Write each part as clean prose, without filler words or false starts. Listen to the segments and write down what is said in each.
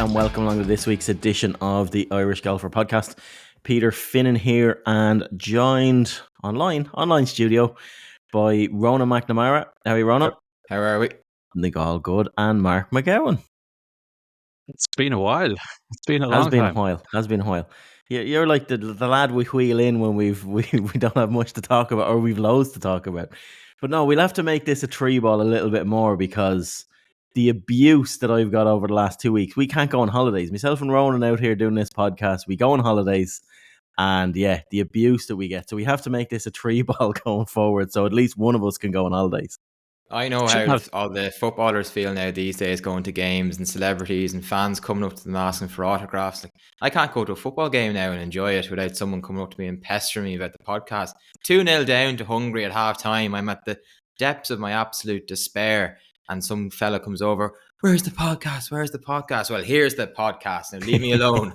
and welcome along to this week's edition of the Irish Golfer Podcast. Peter Finnan here and joined online studio by Ronan McNamara. How are you, Ronan? How are we? I think all good. And Mark McGowan. It's been a while. It's been a long time. Has been a while. You're like the lad we wheel in when we don't have much to talk about, or we've loads to talk about. But no, we'll have to make this a tree ball a little bit more because the abuse that I've got over the last 2 weeks, we can't go on holidays. Myself and Ronan out here doing this podcast, we go on holidays, and yeah, the abuse that we get. So we have to make this a tree ball going forward, so at least one of us can go on holidays. I know how all the footballers feel now these days, going to games and celebrities and fans coming up to them asking for autographs. Like, I can't go to a football game now and enjoy it without someone coming up to me and pestering me about the podcast. 2-0 down to Hungary at half time. I'm at the depths of my absolute despair. And some fella comes over, where's the podcast? Where's the podcast? Well, here's the podcast. Now leave me alone.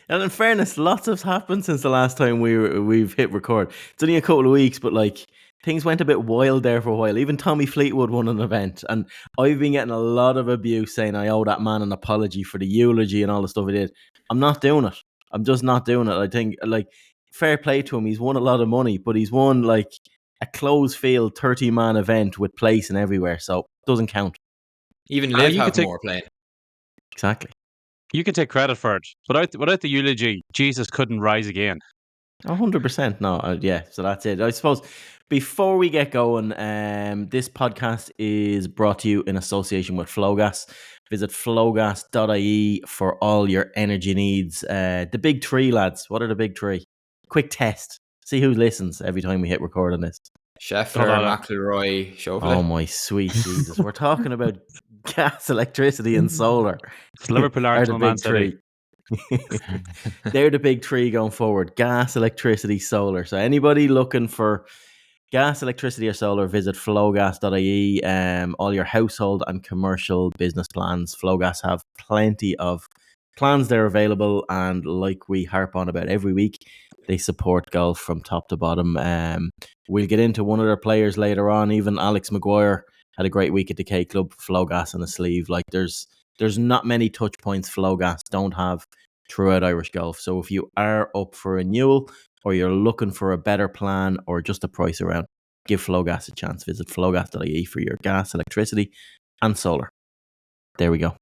And in fairness, lots has happened since the last time we've hit record. It's only a couple of weeks, but like things went a bit wild there for a while. Even Tommy Fleetwood won an event, and I've been getting a lot of abuse saying I owe that man an apology for the eulogy and all the stuff he did. I'm not doing it. I'm just not doing it. I think, like, fair play to him. He's won a lot of money, but he's won like a closed field 30-man event with place and everywhere, so it doesn't count. Even Liv have more playing. Exactly. You can take credit for it. Without the eulogy, Jesus couldn't rise again. 100%. No, yeah, so that's it. I suppose before we get going, this podcast is brought to you in association with Flowgas. Visit flowgas.ie for all your energy needs. The big three, lads. What are the big three? Quick test. See who listens every time we hit record on this. Scheffler, McIlroy, Schauffele. Oh my sweet Jesus. We're talking about gas, electricity and solar. It's Liverpool, Arsenal, Man City. They're the big three going forward. Gas, electricity, solar. So anybody looking for gas, electricity or solar, visit flowgas.ie. All your household and commercial business plans. Flowgas have plenty of plans there available, and like we harp on about every week, they support golf from top to bottom. We'll get into one of their players later on. Even Alex Maguire had a great week at the K Club. Flowgas on the sleeve. Like there's not many touch points Flowgas don't have throughout Irish golf. So if you are up for renewal, or you're looking for a better plan, or just a price around, give Flowgas a chance. Visit flowgas.ie for your gas, electricity and solar. There we go.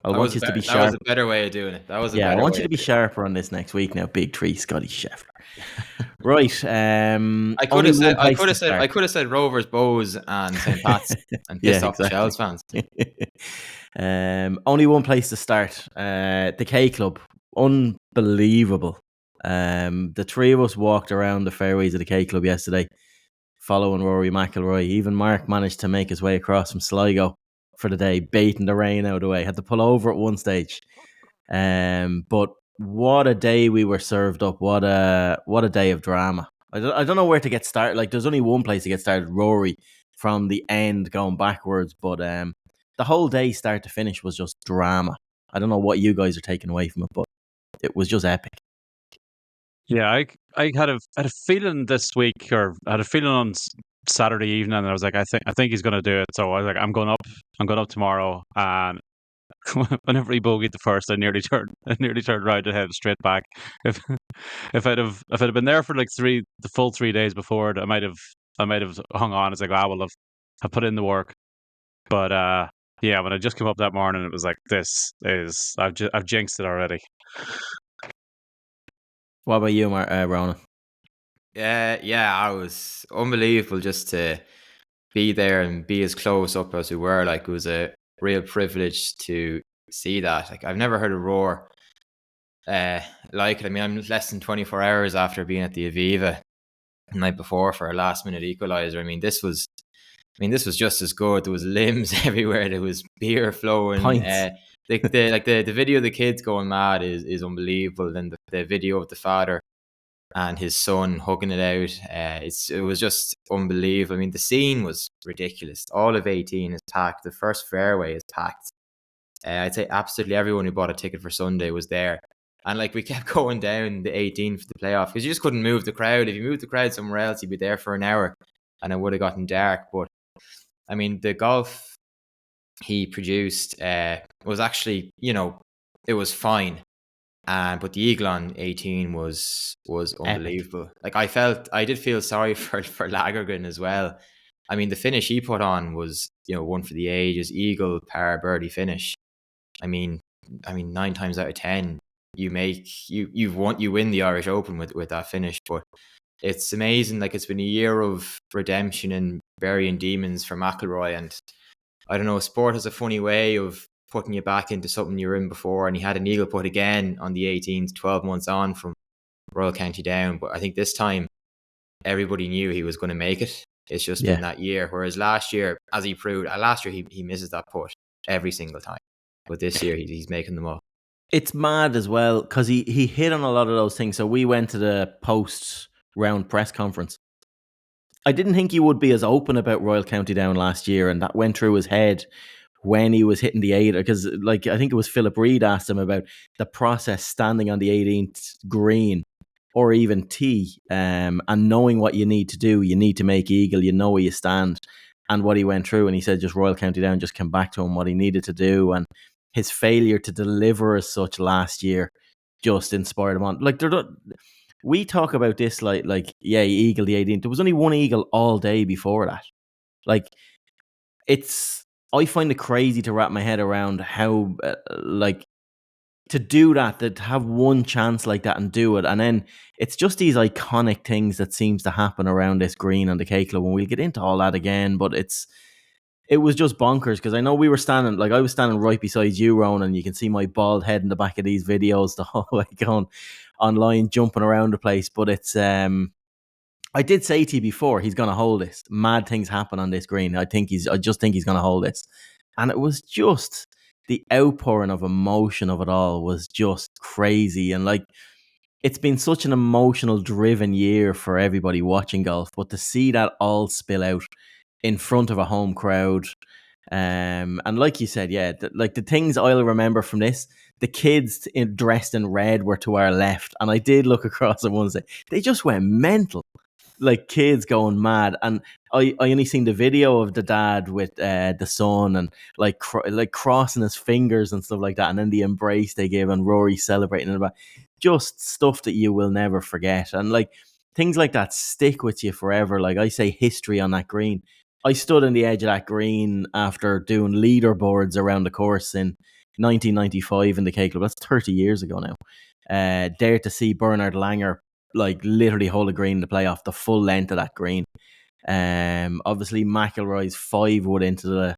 I want you to be sharp. That was a better way of doing it. I want you to be sharper on this next week now. Big three, Scotty Scheffler. Right. I could have said Rovers, Bows, and St. Pat's, and pissed off the Shells fans. Only one place to start. The K Club. Unbelievable. The three of us walked around the fairways of the K Club yesterday, following Rory McIlroy. Even Mark managed to make his way across from Sligo for the day, baiting the rain out of the way. Had to pull over at one stage. But what a day we were served up. What a day of drama. I don't know where to get started. Like, there's only one place to get started, Rory, from the end going backwards. But the whole day, start to finish, was just drama. I don't know what you guys are taking away from it, but it was just epic. Yeah, I had a feeling this week, or I had a feeling on Saturday evening, and I was like, I think he's going to do it. So I was like, I'm going up tomorrow. And whenever he bogeyed the first, I nearly turned right and headed straight back. If I'd have been there for like the full 3 days before it, I might have hung on. It's like, well, I've put in the work. But yeah, when I just came up that morning, it was like, I've jinxed it already. What about you, Ronan? I was unbelievable just to be there and be as close up as we were. Like, it was a real privilege to see that. Like, I've never heard a roar like it. I mean, I'm less than 24 hours after being at the Aviva the night before for a last minute equaliser. I mean, this was just as good. There was limbs everywhere. There was beer flowing. The video of the kids going mad is unbelievable. Then the video of the father and his son hugging it out. It was just unbelievable. I mean, the scene was ridiculous. All of 18 is packed. The first fairway is packed. I'd say absolutely everyone who bought a ticket for Sunday was there. And like, we kept going down the 18 for the playoff because you just couldn't move the crowd. If you moved the crowd somewhere else, you'd be there for an hour and it would have gotten dark. But I mean, the golf he produced was actually, it was fine. But the eagle on 18 was unbelievable. Like I did feel sorry for Lagergren as well. I mean, the finish he put on was, one for the ages. Eagle, par, birdie finish. I mean, 9 times out of 10, you win the Irish Open with that finish. But it's amazing. Like, it's been a year of redemption and burying demons for McIlroy, and I don't know, sport has a funny way of putting you back into something you were in before. And he had an eagle putt again on the 18th, 12 months on from Royal County Down. But I think this time everybody knew he was going to make it. It's just been that year. Whereas last year, as he proved, last year he misses that putt every single time. But this year he's making them up. It's mad as well because he hit on a lot of those things. So we went to the post-round press conference. I didn't think he would be as open about Royal County Down last year, and that went through his head when he was hitting the 8, because I think it was Philip Reed asked him about the process standing on the 18th green or even tee, and knowing what you need to do. You need to make eagle, you know where you stand, and what he went through, and he said just Royal County Down just came back to him what he needed to do, and his failure to deliver as such last year just inspired him on. Like, we talk about this like yeah, eagle the 18th. There was only one eagle all day before that. Like, I find it crazy to wrap my head around how to do that, to have one chance like that and do it. And then it's just these iconic things that seems to happen around this green on the K Club, and we'll get into all that again. But it was just bonkers, because I know we were standing, I was standing right beside you, Ronan, and you can see my bald head in the back of these videos the whole way going online, jumping around the place. But it's I did say to you before, he's going to hold this. Mad things happen on this green. I just think he's going to hold this. And it was just the outpouring of emotion of it all was just crazy. And it's been such an emotional driven year for everybody watching golf, but to see that all spill out in front of a home crowd, and like you said, yeah, the things I'll remember from this, the kids dressed in red were to our left, and I did look across at one side. They just went mental, like kids going mad. And I only seen the video of the dad with the son, and like crossing his fingers and stuff like that, and then the embrace they gave, and Rory celebrating about just stuff that you will never forget. And things like that stick with you forever. Like I say, history on that green. I stood on the edge of that green after doing leaderboards around the course in 1995 in the K Club. That's 30 years ago now. There to see Bernard Langer literally hold a green in the playoff, the full length of that green. Obviously McIlroy's 5-wood into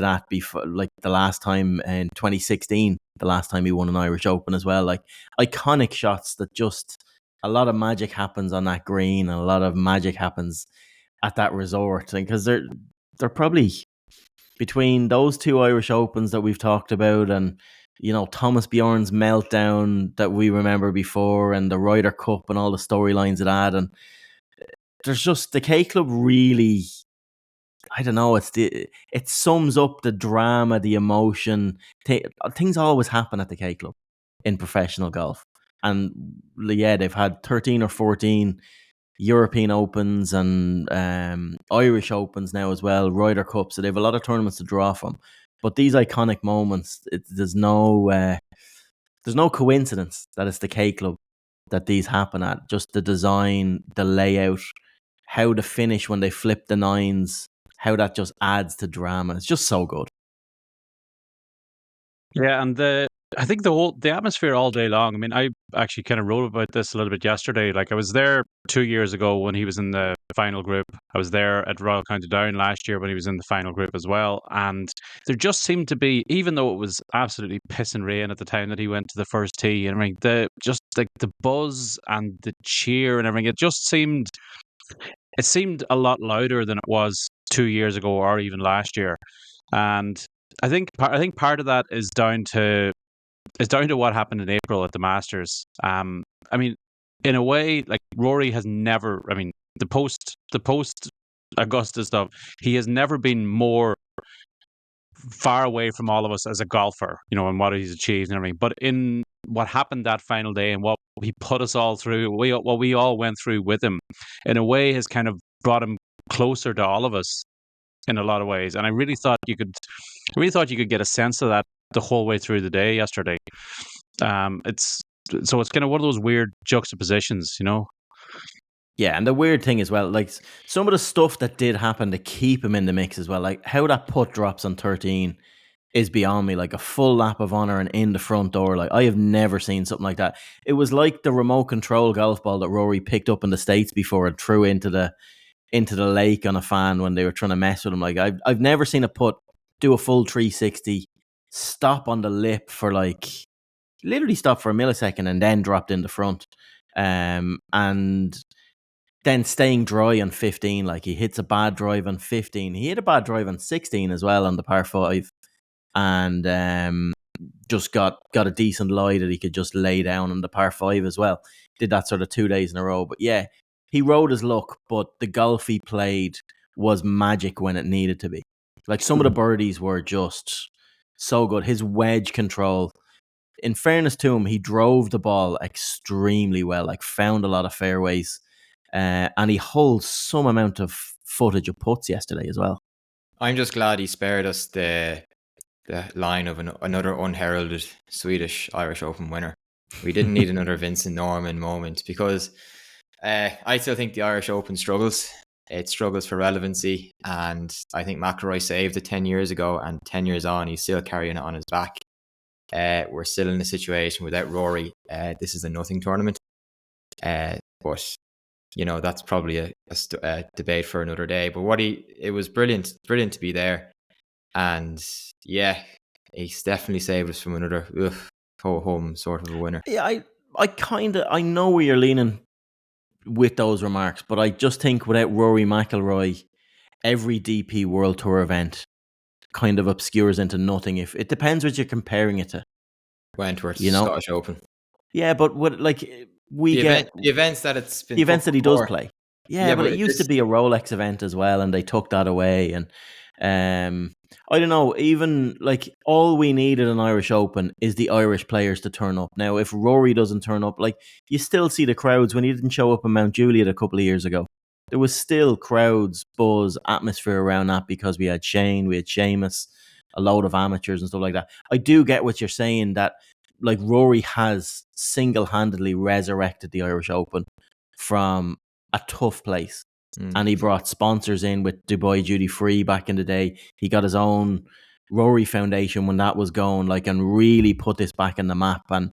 that before, the last time in 2016, the last time he won an Irish Open as well. Iconic shots that just, a lot of magic happens on that green, and a lot of magic happens at that resort. And because they're probably, between those 2 Irish Opens that we've talked about, and Thomas Bjorn's meltdown that we remember before, and the Ryder Cup and all the storylines of that, and there's just the K Club really, I don't know, it sums up the drama, the emotion. Things always happen at the K Club in professional golf. And yeah, they've had 13 or 14 European Opens and Irish Opens now as well, Ryder Cup. So they have a lot of tournaments to draw from. But these iconic moments, there's no coincidence that it's the K Club that these happen at. Just the design, the layout, how the finish when they flip the 9s, how that just adds to drama. It's just so good. Yeah, and I think the atmosphere all day long. I mean, I actually kind of wrote about this a little bit yesterday. I was there 2 years ago when he was in the final group. I was there at Royal County Down last year when he was in the final group as well. And there just seemed to be, even though it was absolutely pissing rain at the time that he went to the first tee, and the buzz and the cheer and everything, it seemed a lot louder than it was 2 years ago or even last year. And I think part of that is down to what happened in April at the Masters. I mean, in a way, Rory has never. I mean, the post Augusta stuff, he has never been more far away from all of us as a golfer, and what he's achieved and everything. But in what happened that final day and what he put us all through, what we all went through with him, in a way, has kind of brought him closer to all of us in a lot of ways. And I really thought you could get a sense of that the whole way through the day yesterday. It's kind of one of those weird juxtapositions, you know. Yeah, and the weird thing as well, like some of the stuff that did happen to keep him in the mix as well, like how that putt drops on 13 is beyond me. Like a full lap of honor and in the front door. Like I have never seen something like that. It was like the remote control golf ball that Rory picked up in the States before and threw into the lake on a fan when they were trying to mess with him. Like I've never seen a putt do a full 360, stop on the lip for like literally stopped for a millisecond and then dropped in the front. And then staying dry on 15, like he hits a bad drive on 15. He hit a bad drive on 16 as well on the par 5, and just got a decent lie that he could just lay down on the par 5 as well. Did that sort of 2 days in a row. But yeah, he rode his luck, but the golf he played was magic when it needed to be. Like some of the birdies were just so good. His wedge control, in fairness to him, he drove the ball extremely well, like found a lot of fairways. And he holds some amount of footage of putts yesterday as well. I'm just glad he spared us the line of another unheralded Swedish Irish Open winner. We didn't need another Vincent Norman moment because I still think the Irish Open struggles. It struggles for relevancy, and I think McIlroy saved it 10 years ago, and 10 years on, he's still carrying it on his back. We're still in a situation without Rory. This is a nothing tournament. But you know, that's probably a debate for another day. But it was brilliant to be there. And yeah, he's definitely saved us from another home sort of a winner. Yeah, I know where you're leaning with those remarks, but I just think without Rory McIlroy, every DP World Tour event kind of obscures into nothing. If it depends what you're comparing it to. Wentworth, you know, Scottish Open. Yeah, but what the events that it's been the events that he before. does play. Yeah, but it used to be a Rolex event as well, and they took that away. And I don't know. Even like all we need at an Irish Open is the Irish players to turn up. Now, if Rory doesn't turn up, like you still see the crowds when he didn't show up in Mount Juliet a couple of years ago. There was still crowds, buzz, atmosphere around that because we had Shane, we had Seamus, a load of amateurs and stuff like that. I do get what you're saying that like Rory has single-handedly resurrected the Irish Open from a tough place. And he brought sponsors in with Dubai Duty Free back in the day. He got his own Rory Foundation when that was going, like, and really put this back in the map. And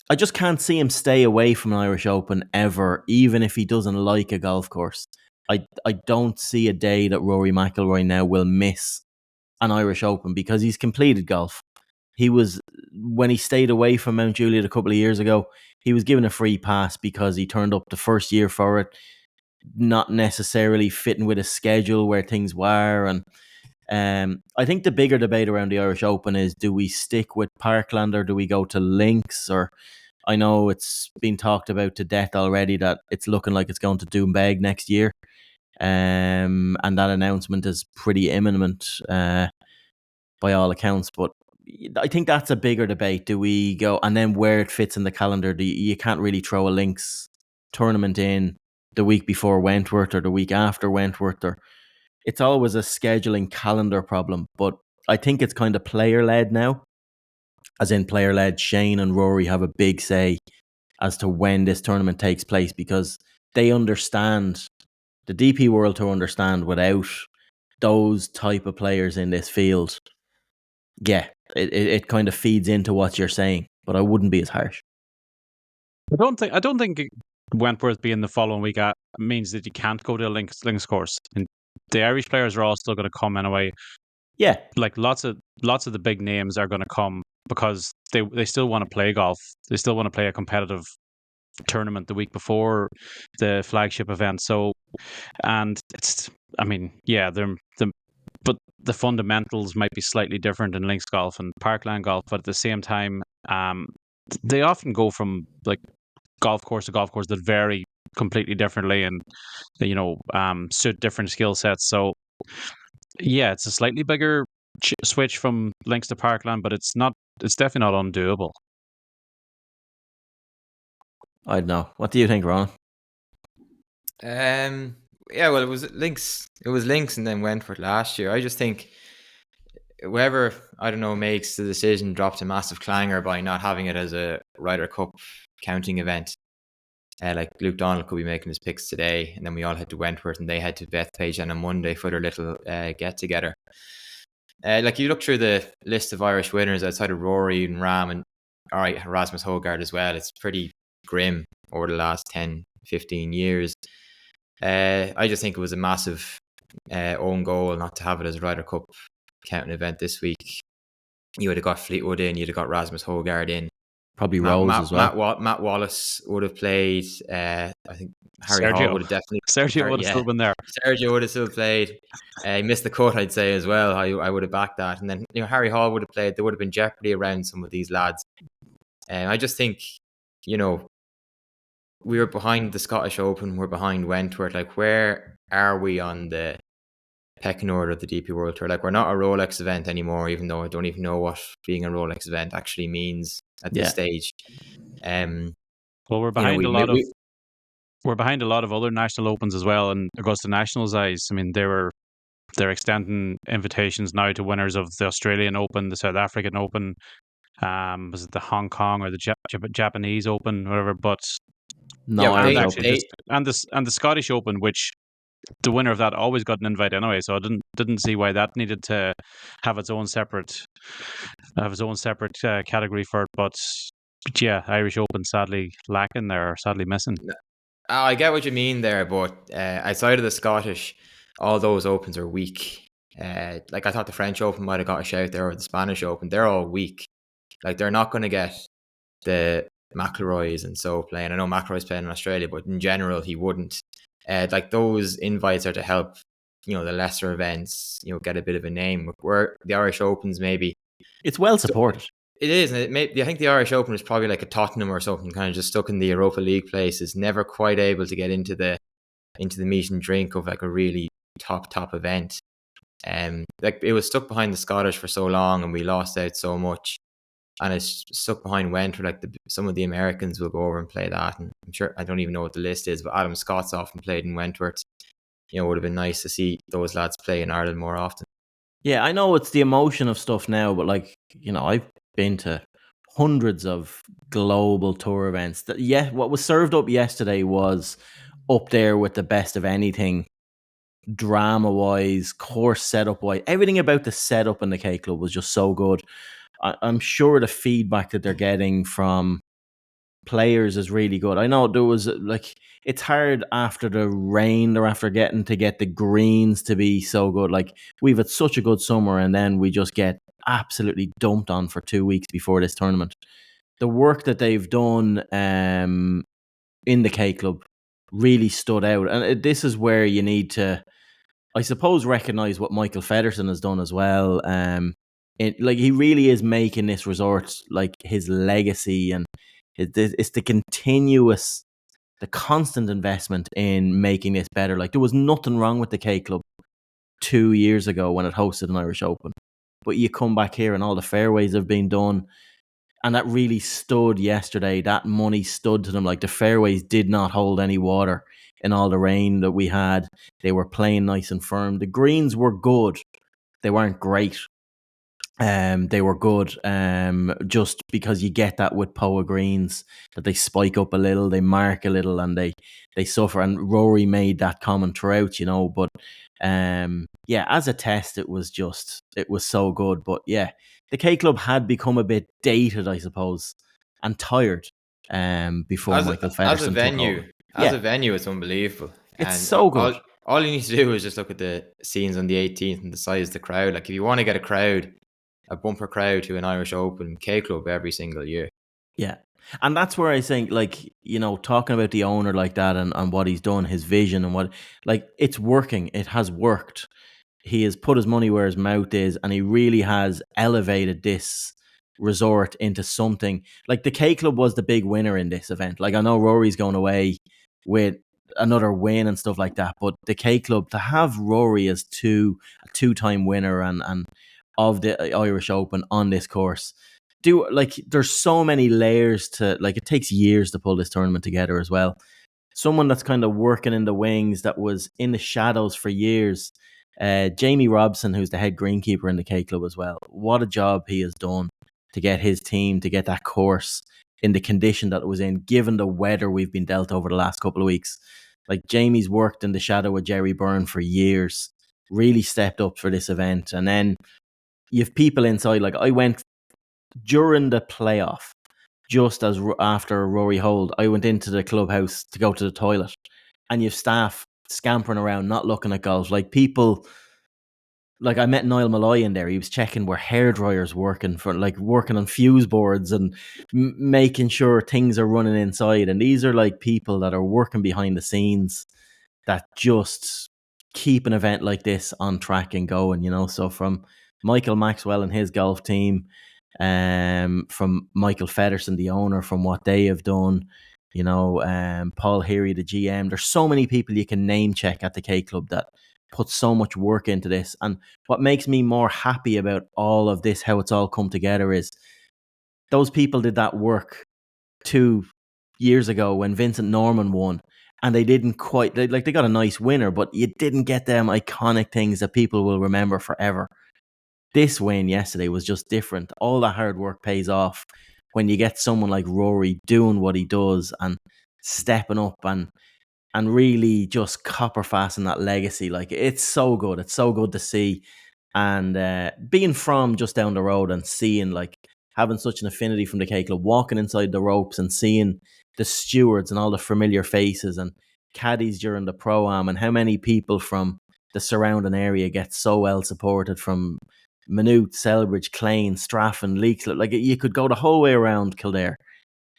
I just can't see him stay away from an Irish Open ever, even if he doesn't like a golf course. I don't see a day that Rory McIlroy now will miss an Irish Open because he's completed golf. He was, when he stayed away from Mount Juliet a couple of years ago, he was given a free pass because he turned up the first year for it, not necessarily fitting with a schedule where things were. And I think the bigger debate around the Irish Open is, do we stick with Parkland or do we go to Links? Or I know it's been talked about to death already that it's looking like it's going to Doonbeg next year. And that announcement is pretty imminent by all accounts. But I think that's a bigger debate. Do we go, and then where it fits in the calendar? You can't really throw a Links tournament in the week before Wentworth or the week after Wentworth, or it's always a scheduling calendar problem. But I think it's kind of player led now, as in player led. Shane and Rory have a big say as to when this tournament takes place because they understand, the DP World Tour understand, without those type of players in this field, yeah, it kind of feeds into what you're saying, but I wouldn't be as harsh. I don't think Wentworth being the following week means that you can't go to a links course. And the Irish players are all still going to come anyway. Yeah, like lots of the big names are going to come because they still want to play golf. They still want to play a competitive tournament the week before the flagship event. So, and it's, I mean, yeah, but the fundamentals might be slightly different in links golf and parkland golf, but at the same time, they often go from like golf course to golf course that vary completely differently and, you know, suit different skill sets. So yeah, it's a slightly bigger switch from links to parkland, but it's definitely not undoable. I don't know. What do you think, Ron? Yeah, well, it was links and then Wentworth last year. I just think whoever, I don't know, makes the decision dropped a massive clanger by not having it as a Ryder Cup counting event. Like Luke Donald could be making his picks today, and then we all head to Wentworth, and they head to Bethpage on a Monday for their little get together. Like you look through the list of Irish winners outside of Rory and Ram and all right, Rasmus Højgaard as well. It's pretty grim over the last 10, 15 years. I just think it was a massive own goal not to have it as a Ryder Cup counting event this week. You would have got Fleetwood in, you'd have got Rasmus Højgaard in. Probably Rose as well. Matt Wallace would have played. I think Harry Sergio. Hall would have definitely. Sergio would have still been there. Sergio would have still played. He missed the cut, I'd say, as well. I would have backed that. And then Harry Hall would have played. There would have been jeopardy around some of these lads. I just think, we were behind the Scottish Open. We're behind Wentworth. Like, where are we on the pecking order of the DP World Tour? Like, we're not a Rolex event anymore, even though I don't even know what being a Rolex event actually means at this stage. Well, we're behind we're behind a lot of other national opens as well, and Augusta National's eyes. I mean, they're extending invitations now to winners of the Australian Open, the South African Open, was it the Hong Kong or the Japanese Open, whatever. But and the Scottish Open, which the winner of that always got an invite anyway, so I didn't see why that needed to have its own separate category for it. But yeah, Irish Open sadly lacking there, sadly missing. I get what you mean there, but outside of the Scottish, all those Opens are weak. Like I thought the French Open might have got a shout there, or the Spanish Open. They're all weak. Like they're not going to get the McIlroys and so playing. I know McIlroy's playing in Australia, but in general he wouldn't. Like those invites are to help, the lesser events, get a bit of a name. Where the Irish Opens maybe it's well supported. It is. I think the Irish Open is probably like a Tottenham or something, kind of just stuck in the Europa League places, never quite able to get into the meat and drink of like a really top event. Like it was stuck behind the Scottish for so long, and we lost out so much. And it's stuck behind Wentworth. Like some of the Americans will go over and play that, and I'm sure I don't even know what the list is, but Adam Scott's often played in Wentworth. It would have been nice to see those lads play in Ireland more often. Yeah, I know it's the emotion of stuff now, but like I've been to hundreds of global tour events. What was served up yesterday was up there with the best of anything, drama wise, course setup wise. Everything about the setup in the K Club was just so good. I'm sure the feedback that they're getting from players is really good. I know there was it's hard after the rain or after getting to get the greens to be so good. Like we've had such a good summer, and then we just get absolutely dumped on for 2 weeks before this tournament. The work that they've done in the K Club really stood out, and this is where you need to, I suppose, recognize what Michael Federson has done as well. He really is making this resort like his legacy, and it's the constant investment in making this better. Like there was nothing wrong with the K Club 2 years ago when it hosted an Irish Open, but you come back here and all the fairways have been done, and that really stood yesterday. That money stood to them. Like the fairways did not hold any water in all the rain that we had. They were playing nice and firm. The greens were good. They weren't great. They were good. Just because you get that with Poa greens, that they spike up a little, they mark a little, and they suffer. And Rory made that comment throughout, But as a test, it was so good. But yeah, the K Club had become a bit dated, I suppose, and tired. Before Michael Federson as a venue, a venue, it's unbelievable. It's so good. All you need to do is just look at the scenes on the 18th and the size of the crowd. Like if you want to get a bumper crowd to an Irish Open, K Club every single year. Yeah. And that's where I think, talking about the owner like that and what he's done, his vision and it's working. It has worked. He has put his money where his mouth is, and he really has elevated this resort into something. Like the K Club was the big winner in this event. Like I know Rory's going away with another win and stuff like that, but the K Club, to have Rory as a two-time winner and of the Irish Open on this course, there's so many layers to, it takes years to pull this tournament together as well. Someone that's kind of working in the wings, that was in the shadows for years, Jamie Robson, who's the head greenkeeper in the K Club as well. What a job he has done to get his team to get that course in the condition that it was in, given the weather we've been dealt over the last couple of weeks. Like, Jamie's worked in the shadow of Jerry Byrne for years, really stepped up for this event. And then you have people inside. Like, I went during the playoff, just as after Rory hold, I went into the clubhouse to go to the toilet, and you have staff scampering around, not looking at golf. Like, people, like, I met Niall Malloy in there. He was checking where hairdryers working working on fuse boards and making sure things are running inside. And these are like people that are working behind the scenes that just keep an event like this on track and going, you know. So from Michael Maxwell and his golf team, from Michael Federson, the owner, from what they have done, you know, Paul Heary, the GM. There's so many people you can name check at the K Club that put so much work into this. And what makes me more happy about all of this, how it's all come together, is those people did that work 2 years ago when Vincent Norman won, and they didn't quite, they got a nice winner, but you didn't get them iconic things that people will remember forever. This win yesterday was just different. All that hard work pays off when you get someone like Rory doing what he does and stepping up and really just copper fast in that legacy. Like, it's so good. It's so good to see. And being from just down the road and seeing, like, having such an affinity from the K Club, walking inside the ropes and seeing the stewards and all the familiar faces and caddies during the pro-am, and how many people from the surrounding area get so well supported from Maynooth, Selbridge, Clane, Straffan, Leixlip. Like, you could go the whole way around Kildare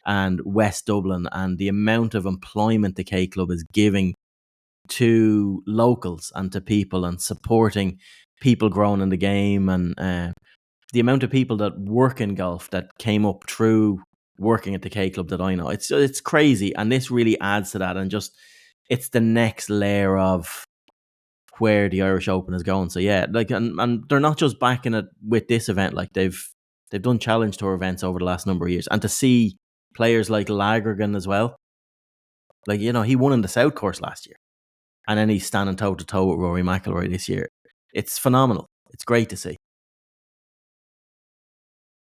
and West Dublin, and the amount of employment the K Club is giving to locals and to people and supporting people growing in the game, and the amount of people that work in golf that came up through working at the K Club that I know. It's crazy, and this really adds to that, and just, it's the next layer of where the Irish Open is going. So yeah, like, and they're not just backing it with this event. Like, they've done Challenge Tour events over the last number of years, and to see players like Lagergan as well, like, you know, he won in the South Course last year, and then he's standing toe to toe with Rory McIlroy this year. It's phenomenal. It's great to see.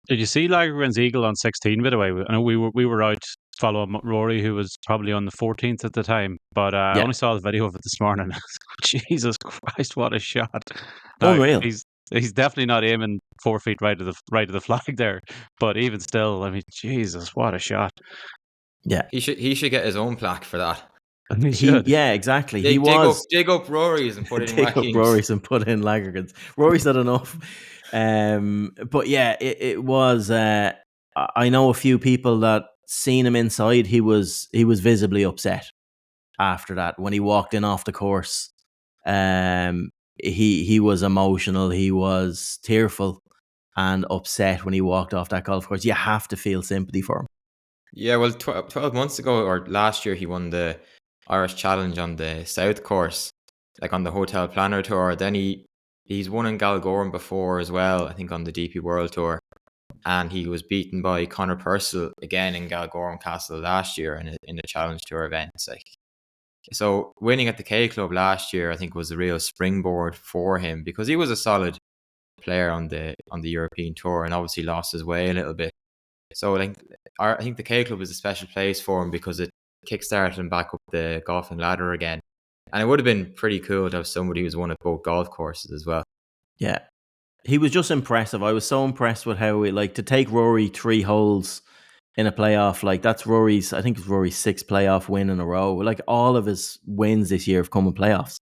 Did you see Lagergren's eagle on 16, by the way? I know we were out following Rory, who was probably on the 14th at the time, but I only saw the video of it this morning. Jesus Christ, what a shot. Now, Unreal. He's definitely not aiming 4 feet right of the flag there, but even still, I mean, Jesus, what a shot. Yeah. He should get his own plaque for that. Yeah, exactly. Dig up Rory's and put it in dig up Rory's and put in Lagergan's. Rory's not enough. But yeah, it was. I know a few people that seen him inside. He was visibly upset after that when he walked in off the course. He was emotional. He was tearful and upset when he walked off that golf course. You have to feel sympathy for him. Yeah, well, 12 months ago or last year, he won the Irish Challenge on the South Course, like on the Hotel Planner Tour. Then he's won in Galgorm before as well, I think on the DP World Tour. And he was beaten by Conor Purcell again in Galgorm Castle last year in the Challenge Tour events. Like, so winning at the K Club last year, I think, was a real springboard for him, because he was a solid player on the European Tour and obviously lost his way a little bit. So like, I think the K Club is a special place for him because it kickstarted him back up the golfing ladder again. And it would have been pretty cool to have somebody who's won at both golf courses as well. Yeah. He was just impressive. I was so impressed with how to take Rory 3 holes in a playoff. Like, that's Rory's, I think it's Rory's 6th playoff win in a row. Like, all of his wins this year have come in playoffs,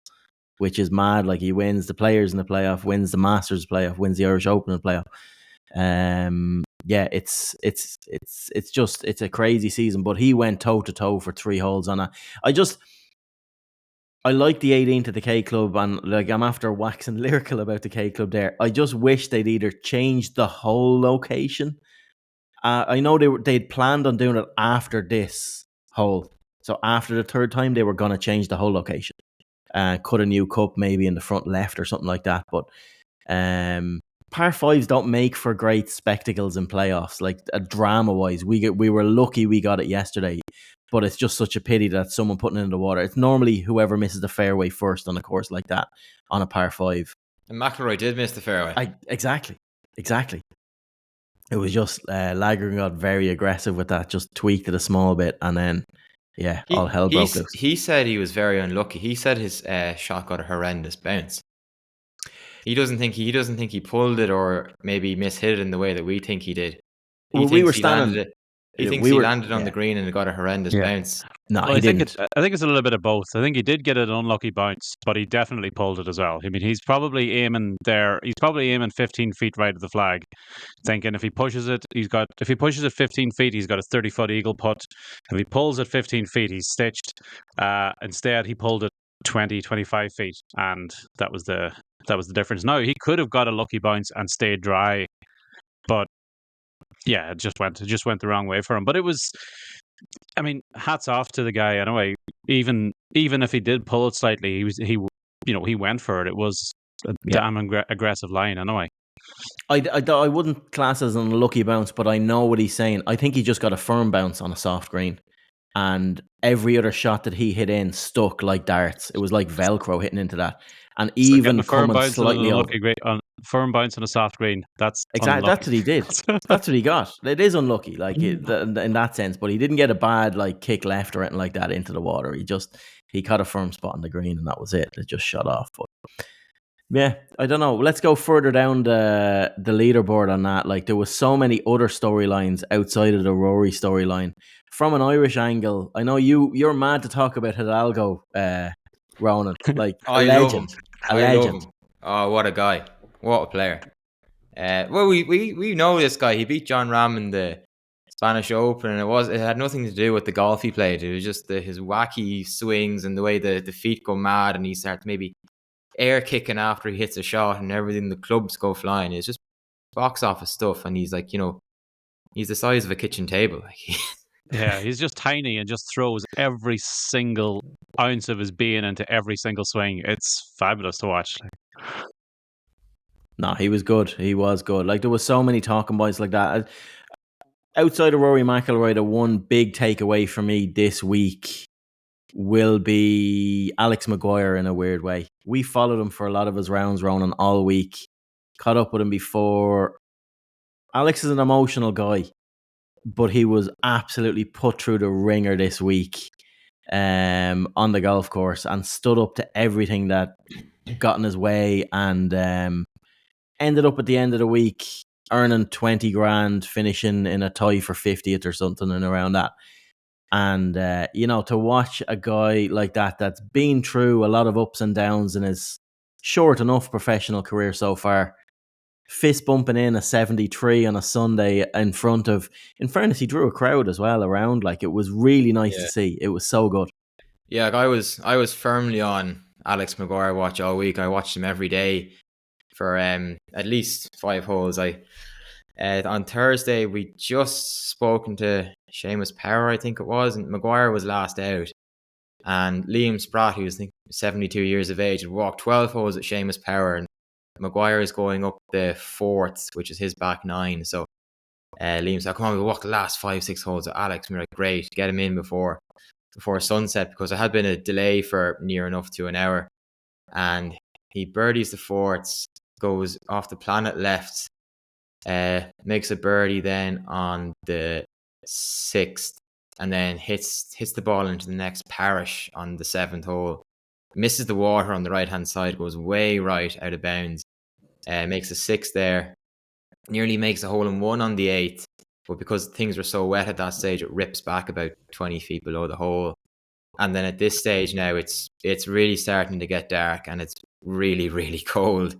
which is mad. Like, he wins the Players in the playoff, wins the Masters playoff, wins the Irish Open in the playoff. Yeah, it's a crazy season. But he went toe to toe for 3 holes on that. I like the 18th at the K Club, and like, I'm after waxing lyrical about the K Club there. I just wish they'd either changed the whole location. I know they'd planned on doing it after this hole. So after the 3rd time, they were going to change the whole location. Cut a new cup maybe in the front left or something like that. But par fives don't make for great spectacles in playoffs. Like drama wise, we were lucky we got it yesterday, but it's just such a pity that someone putting it in the water. It's normally whoever misses the fairway first on a course like that on a par five. And McIlroy did miss the fairway. Exactly. It was just Lager got very aggressive with that, just tweaked it a small bit, and then all hell broke loose. He said he was very unlucky. He said his shot got a horrendous bounce. He doesn't think he pulled it or maybe mishit it in the way that we think he did. We were standing. He thinks he landed on the green and it got a horrendous bounce. No, he didn't. I think it's a little bit of both. I think he did get an unlucky bounce, but he definitely pulled it as well. I mean, he's probably aiming there. He's probably aiming 15 feet right of the flag, thinking if he pushes it 15 feet, he's got a 30-foot eagle putt. If he pulls it 15 feet, he's stitched. Instead, he pulled it 20, 25 feet, and that was the difference. Now, he could have got a lucky bounce and stayed dry, but yeah, it just went the wrong way for him. But it was, I mean, hats off to the guy anyway. Even if he did pull it slightly, he went for it. It was a damn aggressive line anyway. I wouldn't class it as an unlucky bounce, but I know what he's saying. I think he just got a firm bounce on a soft green, and every other shot that he hit in stuck like darts. It was like Velcro hitting into that, and It's even like coming slightly over. Firm bounce on a soft green. That's exactly unlucky. That's what he did. That's what he got. It is unlucky, like in that sense, but he didn't get a bad like kick left or anything like that into the water. He caught a firm spot on the green, and that was it. It just shot off. But yeah, I don't know. Let's go further down the leaderboard on that. Like there was so many other storylines outside of the Rory storyline from an Irish angle. I know you're mad to talk about Hidalgo, Ronan. Like a legend. Love him. Oh, what a guy! What a player! Well, we know this guy. He beat John Ram in the Spanish Open, and it had nothing to do with the golf he played. It was just his wacky swings and the way the feet go mad, and he starts maybe air kicking after he hits a shot, and everything. The clubs go flying. It's just box office stuff, and he's like, he's the size of a kitchen table. Yeah, he's just tiny and just throws every single ounce of his being into every single swing. It's fabulous to watch. No, he was good. He was good. Like there was so many talking points like that. Outside of Rory McIlroy, the one big takeaway for me this week will be Alex Maguire in a weird way. We followed him for a lot of his rounds, Ronan, all week. Caught up with him before. Alex is an emotional guy, but he was absolutely put through the ringer this week on the golf course and stood up to everything that got in his way, and ended up at the end of the week earning 20 grand, finishing in a tie for 50th or something and around that. And, to watch a guy like that that's been through a lot of ups and downs in his short enough professional career so far, fist bumping in a 73 on a Sunday in fairness, he drew a crowd as well around. Like, it was really nice to see. It was so good. Yeah, like I was firmly on Alex Maguire watch all week. I watched him every day for at least 5 holes. On Thursday we just spoken to Seamus Power, I think it was, and Maguire was last out, and Liam Spratt, who was 72 years of age, had walked 12 holes at Seamus Power, and Maguire is going up the 4th, which is his back 9. So Liam said, come on, we'll walk the last 5-6 holes at Alex. And we're like, great, get him in before sunset, because there had been a delay for near enough to an hour. And he birdies the 4th, goes off the planet left, makes a birdie then on the 6th, and then hits the ball into the next parish on the 7th hole. Misses the water on the right hand side, goes way right out of bounds. Makes a 6 there, nearly makes a hole in 1 on the 8th, but because things were so wet at that stage, it rips back about 20 feet below the hole. And then at this stage now, it's really starting to get dark, and it's really, really cold.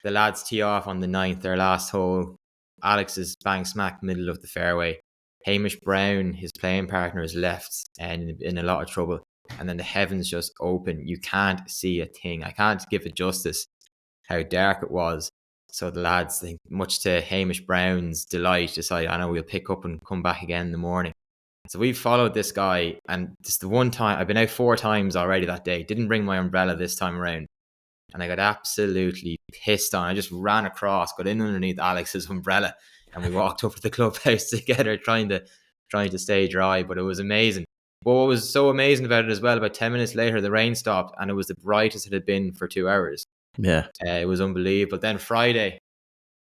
The lads tee off on the 9th, their last hole. Alex is bang smack middle of the fairway. Hamish Brown, his playing partner, is left and in a lot of trouble. And then the heavens just open. You can't see a thing. I can't give it justice how dark it was. So the lads, much to Hamish Brown's delight, decide, I know, we'll pick up and come back again in the morning. So we followed this guy, and this is the one time, I've been out 4 times already that day. Didn't bring my umbrella this time around. and I got absolutely pissed on. I just ran across, got in underneath Alex's umbrella, and we walked up to the clubhouse together, trying to stay dry. But it was amazing. But what was so amazing about it as well, about 10 minutes later, the rain stopped, and it was the brightest it had been for 2 hours. Yeah. It was unbelievable. Then Friday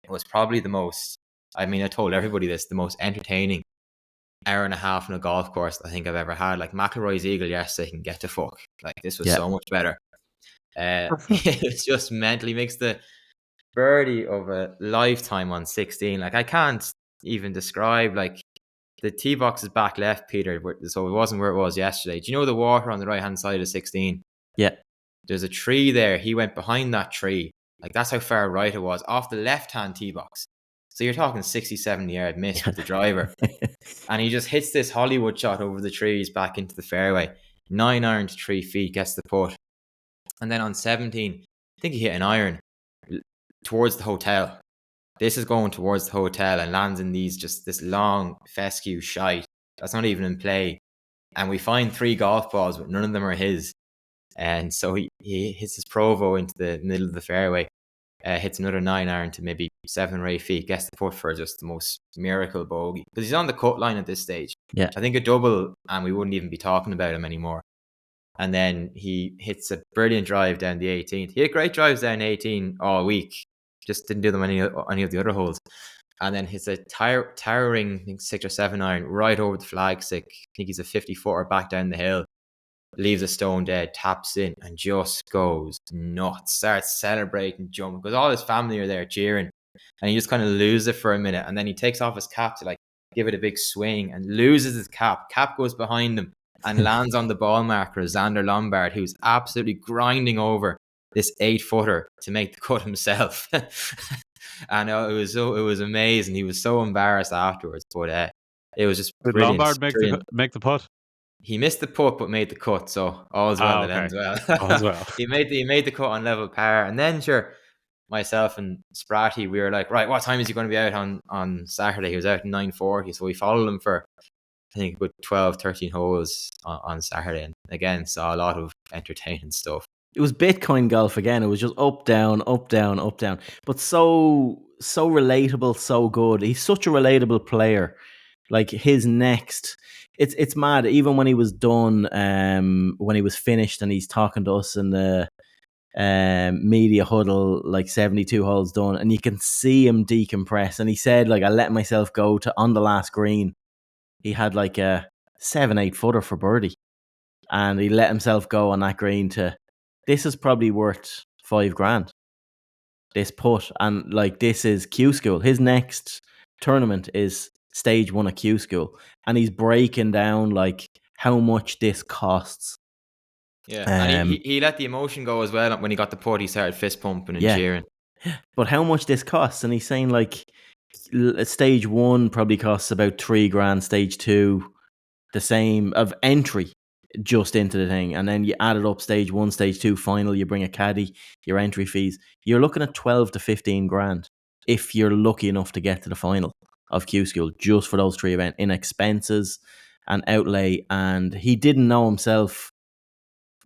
was probably the most, I mean, I told everybody this, the most entertaining hour and a half on a golf course I think I've ever had. Like McIlroy's eagle yesterday can get to fuck. Like this was so much better. It's just mentally makes the birdie of a lifetime on 16. Like I can't even describe, like, the tee box is back left, Peter, so it wasn't where it was yesterday. Do you know the water on the right hand side of 16? Yeah. There's a tree there. He went behind that tree. Like that's how far right it was, off the left hand tee box. So you're talking 60, 70 yard miss with the driver. And he just hits this Hollywood shot over the trees back into the fairway. 9 iron to 3 feet, gets the putt. And then on 17, I think he hit an iron towards the hotel. This is going towards the hotel and lands in this long fescue shite that's not even in play. And we find 3 golf balls, but none of them are his. And so he hits his Provo into the middle of the fairway, hits another 9 iron to maybe 7 or 8 feet, gets the putt for just the most miracle bogey. Because he's on the cut line at this stage. Yeah. I think a double, and we wouldn't even be talking about him anymore. And then he hits a brilliant drive down the 18th. He had great drives down 18 all week. Just didn't do them any of the other holes. And then hits a towering, I think, 6 or 7 iron right over the flagstick. I think he's a 50-footer back down the hill. Leaves a stone dead, taps in, and just goes nuts. Starts celebrating, jumping, because all his family are there cheering. And he just kind of loses it for a minute. And then he takes off his cap to, like, give it a big swing and loses his cap. Cap goes behind him and lands on the ball marker, Xander Lombard, who's absolutely grinding over this 8-footer to make the cut himself. And it was amazing. He was so embarrassed afterwards, but it was just Did brilliant. Lombard make the putt? He missed the putt but made the cut, so all's well that ends well. All's well. he made the cut on level par, and then sure, myself and Spratty, we were like, right, what time is he going to be out on Saturday? He was out at 9:40, so we followed him for, I think, about 12, 13 holes on Saturday, and again saw a lot of entertaining stuff. It was Bitcoin golf again. It was just up, down, up, down, up, down. But so relatable, so good. He's such a relatable player. Like his next, it's mad. Even when he was done, when he was finished, and he's talking to us in the media huddle, like 72 holes done, and you can see him decompress. And he said, like, I let myself go to on the last green. He had like a 7-8 footer for birdie, and he let himself go on that green to. This is probably worth $5,000. This putt, and like this is Q School. His next tournament is stage 1 of Q School, and he's breaking down like how much this costs. Yeah, and he let the emotion go as well. When he got the putt, he started fist pumping and cheering. But how much this costs, and he's saying like stage 1 probably costs about $3,000. Stage 2, the same of entry. Just into the thing, and then you add it up, stage 1, stage 2, final, you bring a caddy, your entry fees, you're looking at 12 to 15 grand if you're lucky enough to get to the final of Q School, just for those 3 events, in expenses and outlay. And he didn't know himself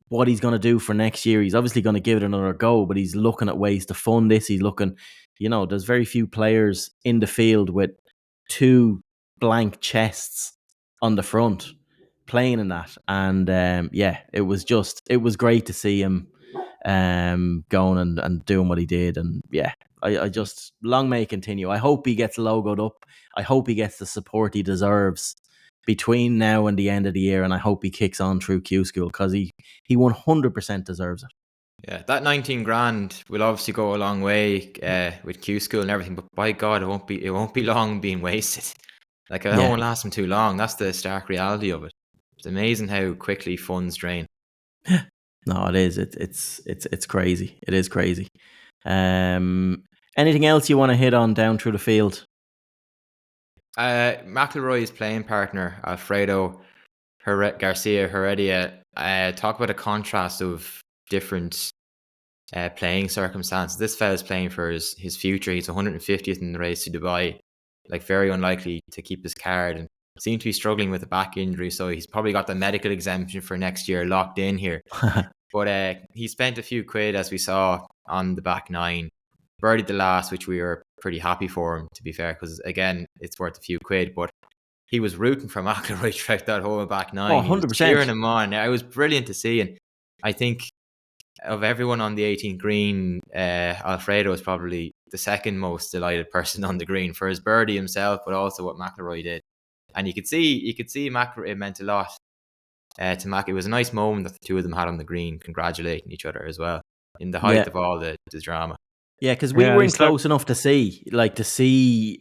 what he's going to do for next year. He's obviously going to give it another go, but he's looking at ways to fund this. He's looking, there's very few players in the field with 2 blank chests on the front playing in that. And it was great to see him going and doing what he did. And I just, long may it continue. I hope he gets logoed up. I hope he gets the support he deserves between now and the end of the year, and I hope he kicks on through Q School, because he 100% deserves it. Yeah, that 19 grand will obviously go a long way with Q School and everything, but by God, it won't be long being wasted. Like, it won't last him too long. That's the stark reality of it. It's amazing how quickly funds drain. No, it is. It's crazy. It is crazy. Anything else you want to hit on down through the field? McIlroy's playing partner, Alfredo Garcia Heredia, talk about a contrast of different playing circumstances. This fella's playing for his future. He's 150th in the race to Dubai. Like, very unlikely to keep his card, and seemed to be struggling with a back injury, so he's probably got the medical exemption for next year locked in here. But he spent a few quid, as we saw, on the back nine. Birdied the last, which we were pretty happy for him, to be fair, because again, it's worth a few quid. But he was rooting for McIlroy throughout that whole back nine. He was 100%. cheering him on. It was brilliant to see. And I think of everyone on the 18th green, Alfredo is probably the second most delighted person on the green for his birdie himself, but also what McIlroy did. And you could see McIlroy, it meant a lot to Mac. It was a nice moment that the two of them had on the green, congratulating each other as well, in the height of all the drama. Yeah, because we weren't close enough to see the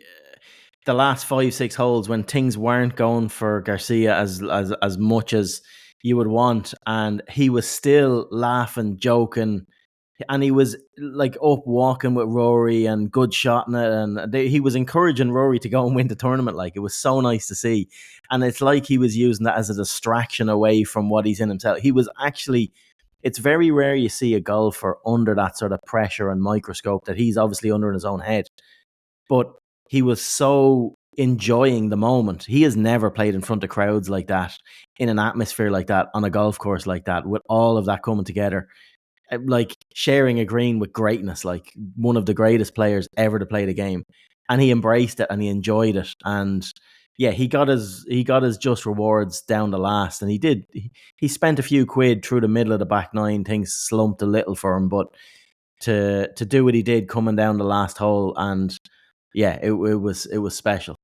last 5-6 holes when things weren't going for Garcia as much as you would want, and he was still laughing, joking, and he was like up walking with Rory and good shotting it, and he was encouraging Rory to go and win the tournament. Like, it was so nice to see, and it's like he was using that as a distraction away from what he's in himself. He was actually. It's very rare you see a golfer under that sort of pressure and microscope that he's obviously under in his own head. But he was so enjoying the moment. He has never played in front of crowds like that, in an atmosphere like that, on a golf course like that, with all of that coming together. Like sharing a green with greatness, like one of the greatest players ever to play the game. And he embraced it and he enjoyed it. And yeah, he got his just rewards down the last, and he did. He spent a few quid through the middle of the back nine. Things slumped a little for him, but to do what he did coming down the last hole, and yeah, it was special.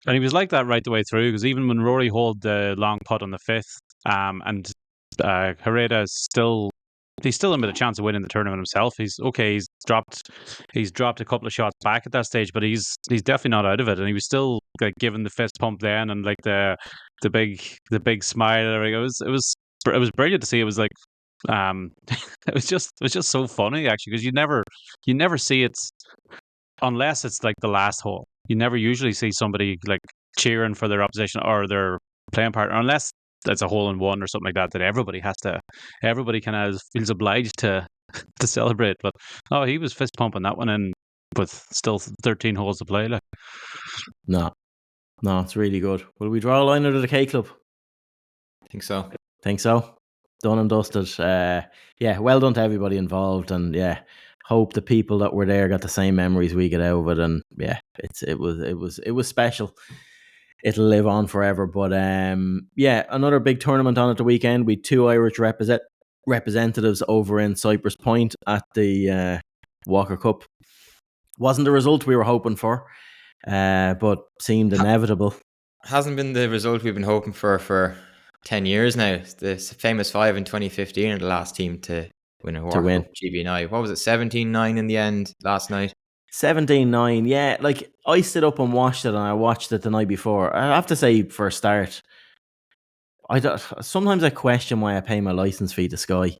And he was like that right the way through, because even when Rory holed the long putt on the fifth, and Herrera he's still a bit of chance of winning the tournament himself. He's dropped a couple of shots back at that stage, but he's definitely not out of it. And he was still like giving the fist pump then, and like the big smile. It was brilliant to see. It was like it was just so funny actually, because you never see it unless it's like the last hole. You never usually see somebody like cheering for their opposition or their playing partner, unless that's a hole in one or something like that. That everybody kind of feels obliged to celebrate. But he was fist pumping that one in with still 13 holes to play. Like, no, it's really good. Will we draw a line out of the K Club? I think so. Done and dusted. Yeah, well done to everybody involved, and yeah, hope the people that were there got the same memories we get out of it. And yeah, it was special. It'll live on forever. But yeah, another big tournament on at the weekend. We had 2 Irish representatives over in Cyprus Point at the Walker Cup. Wasn't the result we were hoping for, but seemed inevitable. Hasn't been the result we've been hoping for 10 years now. The famous 5 in 2015 are the last team to win a Walker Cup GB&I. What was it, 17-9 in the end last night? 17-9, yeah. Like, I stood up and watched it, and I watched it the night before. I have to say, for a start, sometimes I question why I pay my license fee to Sky.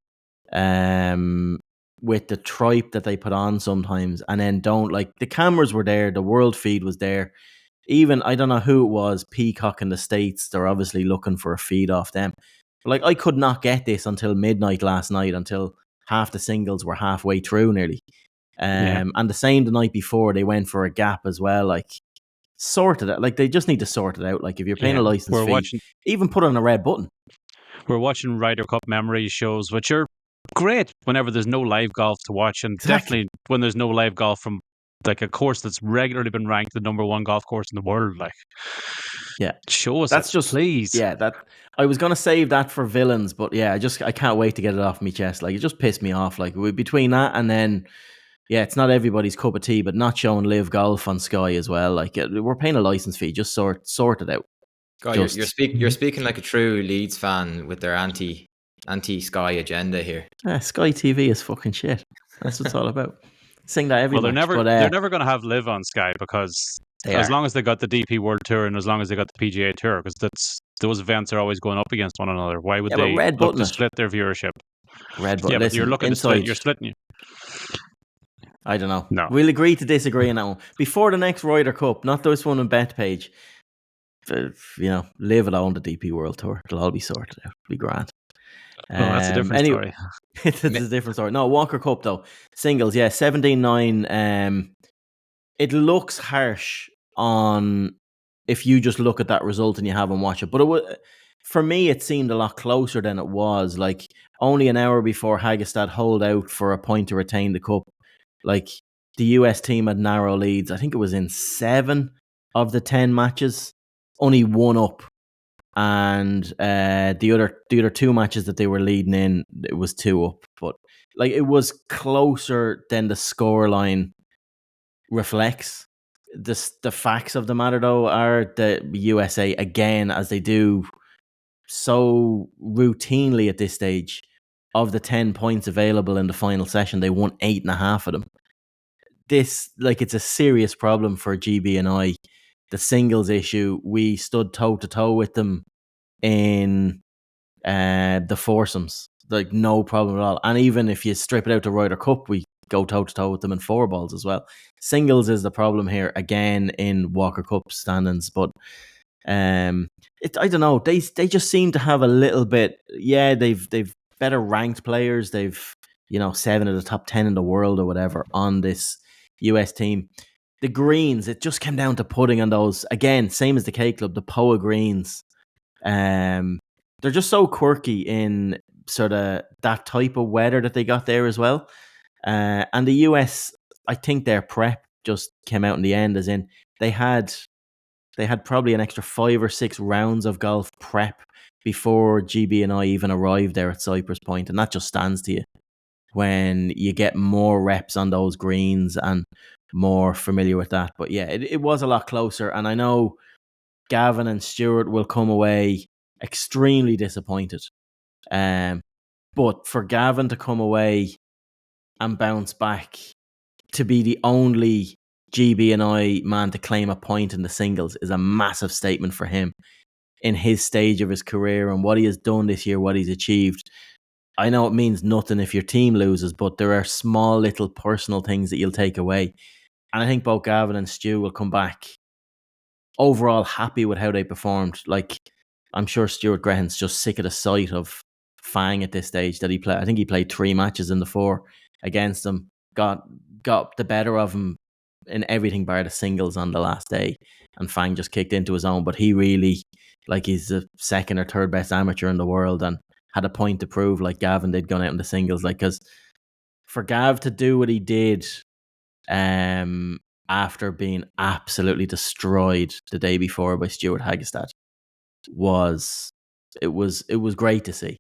With the tripe that they put on sometimes, and then don't, like, the cameras were there, the world feed was there. Even, I don't know who it was, Peacock in the States, they're obviously looking for a feed off them. But like, I could not get this until midnight last night, until half the singles were halfway through nearly. And the same the night before, they went for a gap as well. Like, sorted it. Like, they just need to sort it out. Like, if you're paying a license fee, even put on a red button. We're watching Ryder Cup memory shows, which are great whenever there's no live golf to watch, and definitely when there's no live golf from like a course that's regularly been ranked the number 1 golf course in the world. Like, yeah, show us that's it, just please. Yeah, that I was gonna save that for villains, but yeah, I can't wait to get it off my chest. Like, it just pissed me off. Like, between that and then, yeah, it's not everybody's cup of tea, but not showing live golf on Sky as well. Like, we're paying a license fee, just sort it out. God, you're speaking like a true Leeds fan with their anti Sky agenda here. Sky TV is fucking shit. That's what it's all about. Sing that every match. They're never going to have live on Sky, because as long as they got the DP World Tour and as long as they got the PGA Tour, because those events are always going up against one another. Why would they look to split their viewership? Red button. Yeah, listen, but you're looking inside, to split. You're splitting you. I don't know. No. We'll agree to disagree on that one. Before the next Ryder Cup, not this one on BetPage, leave it on the DP World Tour. It'll all be sorted out. It'll be grand. That's a different story. It's a different story. No, Walker Cup though. Singles, yeah, 17-9. It looks harsh on if you just look at that result and you haven't watched it. But for me, it seemed a lot closer than it was. Like, only an hour before Hagestad hold out for a point to retain the cup, like, the US team had narrow leads. I think it was in 7 of the 10 matches, only 1 up. And the other 2 matches that they were leading in, it was 2 up. But like, it was closer than the scoreline reflects. The facts of the matter, though, are the USA, again, as they do so routinely at this stage, of the 10 points available in the final session, they won 8.5 of them. This, like, it's a serious problem for GB and I. The singles issue, we stood toe to toe with them in the foursomes, like, no problem at all. And even if you strip it out to Ryder Cup, we go toe to toe with them in 4 balls as well. Singles is the problem here again in Walker Cup standings, but I don't know. They just seem to have a little bit. Yeah, they've better ranked players. They've 7 of the top 10 in the world or whatever on this US team. The greens, it just came down to putting on those again. Same as the K Club, the Poa greens. They're just so quirky in sort of that type of weather that they got there as well. And the US, I think their prep just came out in the end, as in they had probably an extra 5 or 6 rounds of golf prep before GB and I even arrived there at Cyprus Point, and that just stands to you when you get more reps on those greens and more familiar with that. But yeah, it was a lot closer, and I know Gavin and Stuart will come away extremely disappointed. But for Gavin to come away and bounce back to be the only GB and I man to claim a point in the singles is a massive statement for him in his stage of his career and what he has done this year, what he's achieved. I know it means nothing if your team loses, but there are small little personal things that you'll take away. And I think both Gavin and Stu will come back overall happy with how they performed. Like, I'm sure Stuart Grahan's just sick of the sight of Fang at this stage that he played. I think he played 3 matches in the 4 against him, got the better of him in everything bar the singles on the last day, and Fang just kicked into his own. But he really, like, he's the 2nd or 3rd best amateur in the world and had a point to prove, like Gavin did going out in the singles. Like, because for Gav to do what he did after being absolutely destroyed the day before by Stuart Hagestad was great to see.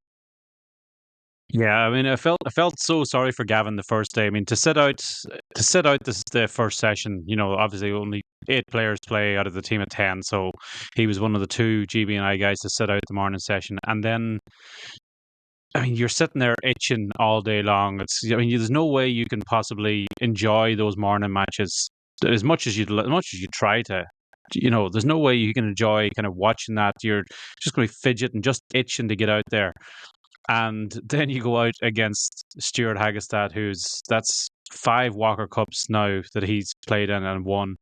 Yeah, I mean, I felt so sorry for Gavin the first day. I mean, to sit out this the first session, obviously only 8 players play out of the team of 10, so he was one of the 2 GB and I guys to sit out the morning session, and then, I mean, you're sitting there itching all day long. There's no way you can possibly enjoy those morning matches as much as you try to. There's no way you can enjoy kind of watching that. You're just going to be fidgeting, just itching to get out there. And then you go out against Stuart Hagestad, that's 5 Walker Cups now that he's played in and won.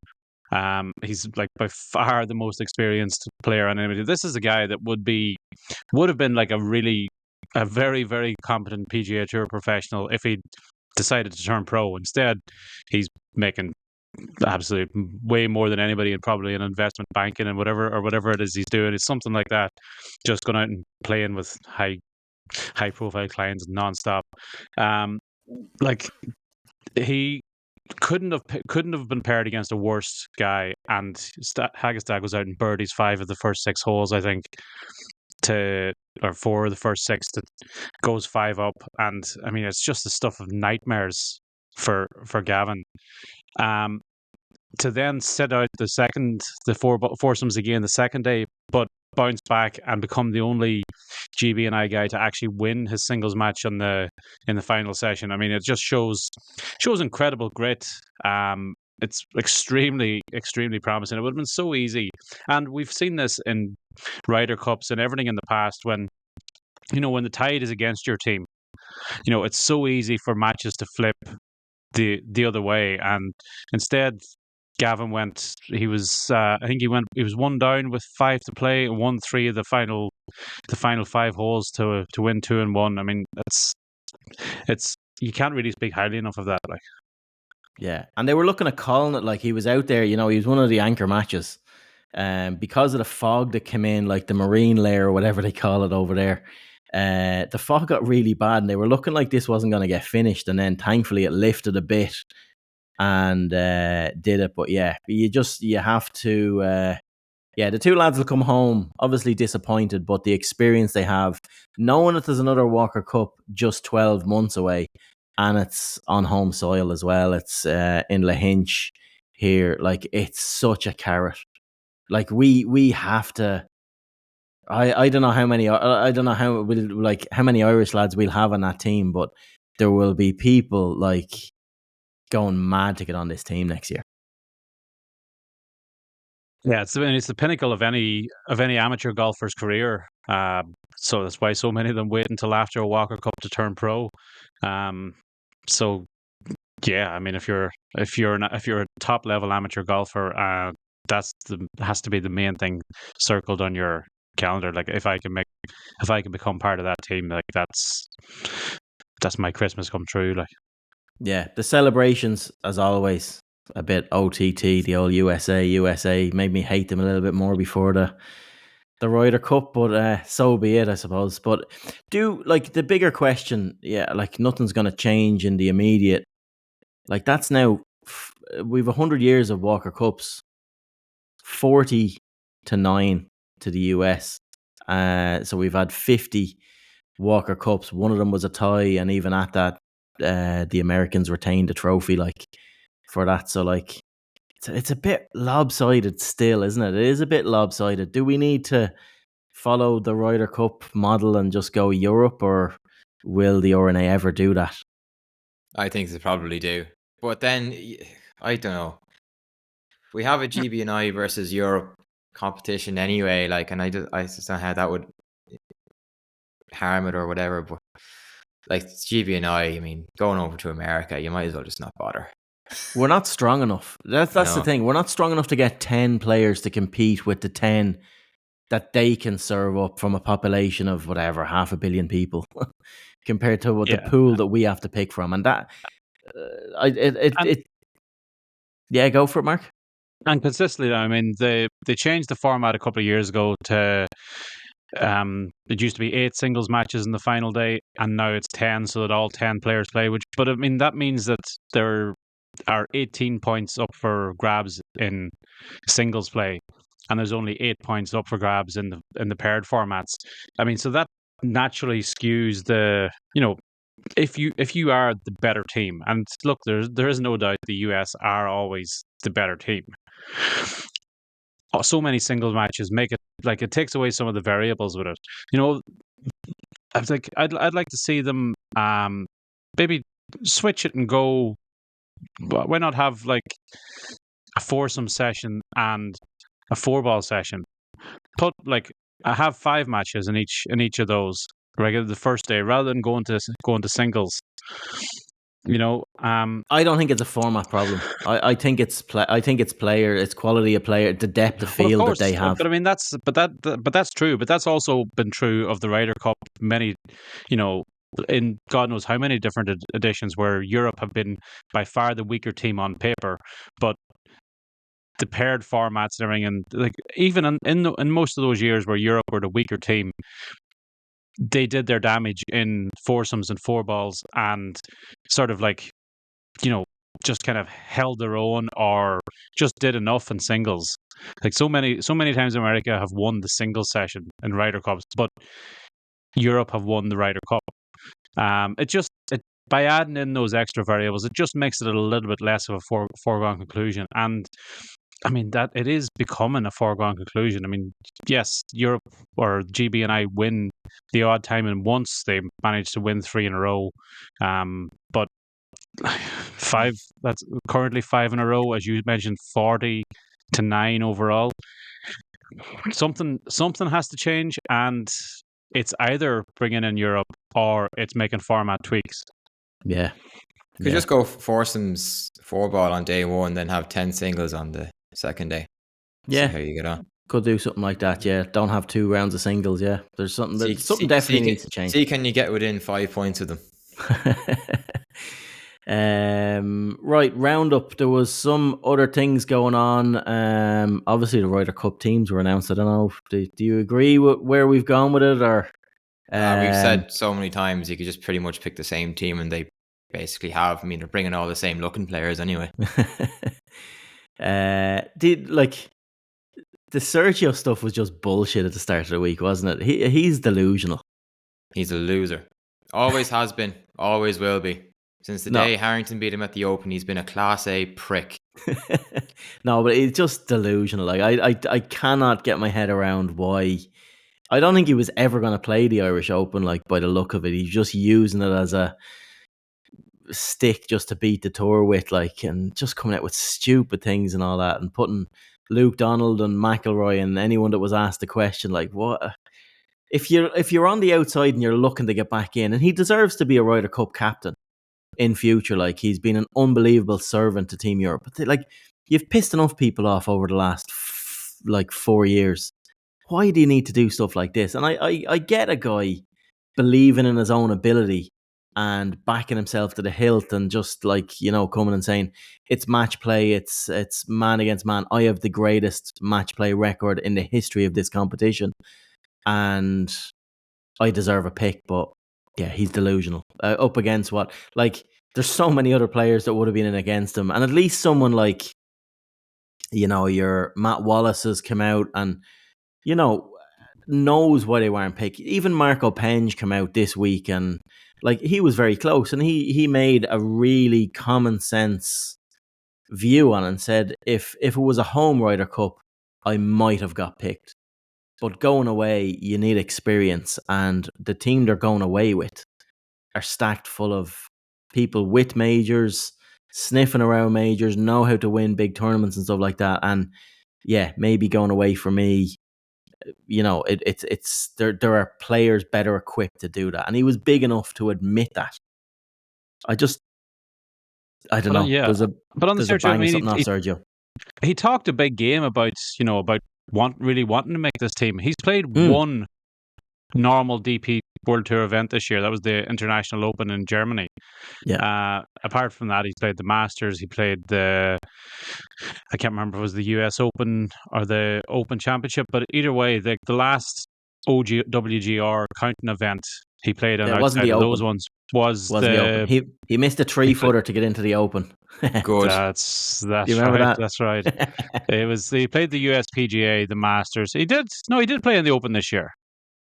He's like by far the most experienced player on anybody. This is a guy that would have been like a very, very competent PGA Tour professional if he decided to turn pro. Instead, he's making absolutely way more than anybody, and probably in investment banking and whatever it is he's doing. It's something like that. Just going out and playing with high profile clients nonstop. Like, he couldn't have been paired against a worse guy, and Hagestad goes out and birdies 5 of the first 6 holes, I think, or 4 of the first 6 that goes 5 up, and I mean, it's just the stuff of nightmares for Gavin. To then sit out the foursomes again the second day, but bounce back and become the only GB and I guy to actually win his singles match in the final session. I mean, it just shows incredible grit. It's extremely, extremely promising. It would have been so easy, and we've seen this in Ryder Cups and everything in the past when the tide is against your team. It's so easy for matches to flip the other way, and instead Gavin went. He was, I think he was 1 down with 5 to play, and won 3 of the final 5 holes to win 2 and 1. I mean, it's you can't really speak highly enough of that. Like, yeah, and they were looking at calling it like he was out there. He was one of the anchor matches, because of the fog that came in, like the marine layer or whatever they call it over there. The fog got really bad, and they were looking like this wasn't going to get finished. And then thankfully it lifted a bit and did it. But yeah, you have to. The two lads will come home obviously disappointed, but the experience they have, knowing that there's another Walker Cup just 12 months away, and it's on home soil as well. It's in Lahinch here. Like, it's such a carrot. Like, we have to. I don't know how many. I don't know how many Irish lads we'll have on that team, but there will be people like going mad to get on this team next year. Yeah, it's the pinnacle of any amateur golfer's career. So that's why so many of them wait until after a Walker Cup to turn pro. So yeah, I mean, if you're a top level amateur golfer, has to be the main thing circled on your calendar. Like, if I can become part of that team, like that's my Christmas come true. Like, yeah, the celebrations as always. A bit OTT, the old USA made me hate them a little bit more before the Ryder Cup, but so be it, I suppose. But the bigger question, like, nothing's going to change in the immediate. Like, that's now, we've 100 years of Walker Cups, 40-9 to the US. So we've had 50 Walker Cups. One of them was a tie, and even at that, the Americans retained the trophy, like, for that. So, like, it's a bit lopsided still, isn't it? It is a bit lopsided. Do we need to follow the Ryder Cup model and just go Europe, or will the RNA ever do that? I think they probably do. But then, I don't know. We have a GB&I versus Europe competition anyway, like, and I just don't know how that would harm it or whatever. But like, GB&I mean, going over to America, you might as well just not bother. We're not strong enough. That's the thing. We're not strong enough to get 10 players to compete with the 10 that they can serve up from a population of whatever, 500 million people, compared to the pool that we have to pick from. And that, go for it, Mark. And consistently, I mean, they changed the format a couple of years ago to. It used to be 8 singles matches in the final day, and now it's 10, so that all 10 players play. But I mean, that means that there are 18 points up for grabs in singles play, and there's only 8 points up for grabs in the paired formats. I mean, so that naturally skews the, if you are the better team, and look, there is no doubt the US are always the better team. So many singles matches make it like, it takes away some of the variables with it. I think I'd like to see them maybe switch it and go. Why not have like a foursome session and a 4-ball session? Put like, I have 5 matches in each of those the first day, rather than going to singles. I don't think it's a format problem. I think it's player, it's quality of player, the depth of field that they have. But I mean, that's true. But that's also been true of the Ryder Cup. Many, in God knows how many different editions, where Europe have been by far the weaker team on paper, but the paired formats and everything, and like, even in most of those years where Europe were the weaker team, they did their damage in foursomes and 4-balls, and sort of like, just kind of held their own, or just did enough in singles. Like, so many times America have won the single session in Ryder Cups, but Europe have won the Ryder Cup. By adding in those extra variables, it just makes it a little bit less of a foregone conclusion. And I mean, that it is becoming a foregone conclusion. I mean, yes, Europe or GB&I win the odd time, and once they managed to win 3 in a row. But 5, that's currently 5 in a row, as you mentioned, 40-9 overall. Something has to change, and it's either bringing in Europe or it's making format tweaks. Yeah. Could just go foursomes 4-ball on day 1, then have 10 singles on the second day. Yeah. See how you get on. Could do something like that, yeah. Don't have 2 rounds of singles, yeah. There's something definitely needs to change. See, can you get within 5 points of them? Right, roundup. There was some other things going on. Obviously the Ryder Cup teams were announced. I don't know. Do you agree with where we've gone with it, or? We've said so many times you could just pretty much pick the same team, and they basically have. I mean, they're bringing all the same looking players anyway. The Sergio stuff was just bullshit at the start of the week, wasn't it? He's delusional. He's a loser. Always has been. Always will be. Since the day Harrington beat him at the Open, he's been a Class A prick. No, but it's just delusional. Like I cannot get my head around why. I don't think he was ever going to play the Irish Open. Like, by the look of it, he's just using it as a stick just to beat the tour with, like, and just coming out with stupid things and all that, and putting Luke Donald and McIlroy and anyone that was asked the question, like, what if you're on the outside and you're looking to get back in, and he deserves to be a Ryder Cup captain in future. Like, he's been an unbelievable servant to Team Europe, but like, you've pissed enough people off over the last 4 years. Why do you need to do stuff like this? And I get a guy believing in his own ability and backing himself to the hilt, and just, like, you know, coming and saying it's match play, it's man against man. I have the greatest match play record in the history of this competition, and I deserve a pick. But yeah, he's delusional. Up against what? Like, there's so many other players that would have been in against him, and at least someone like, you know, your Matt Wallace has come out and, you know, knows why they weren't picked. Even Marco Penge came out this week, and like, he was very close, and he made a really common sense view on it and said, if it was a home Ryder Cup, I might have got picked. But going away, you need experience, and the team they're going away with are stacked full of people with majors, sniffing around majors, know how to win big tournaments and stuff like that. And yeah, maybe going away for me, you know, it's there are players better equipped to do that, and he was big enough to admit that. I don't know. Yeah, There's a but on the Sergio, I mean, something off Sergio. he talked a big game about, you know, about really wanting to make this team. He's played one normal DP World Tour event this year. That was the International Open in Germany. Yeah. Apart from that, he played the Masters. He played I can't remember if it was the US Open or the Open Championship, but either way, the last WGR counting event he played on outside of those ones was the Open. He missed a 3-footer to get into the Open. Good. That's Do you remember right. that? That's right. He played the US PGA, the Masters. He did play in the Open this year.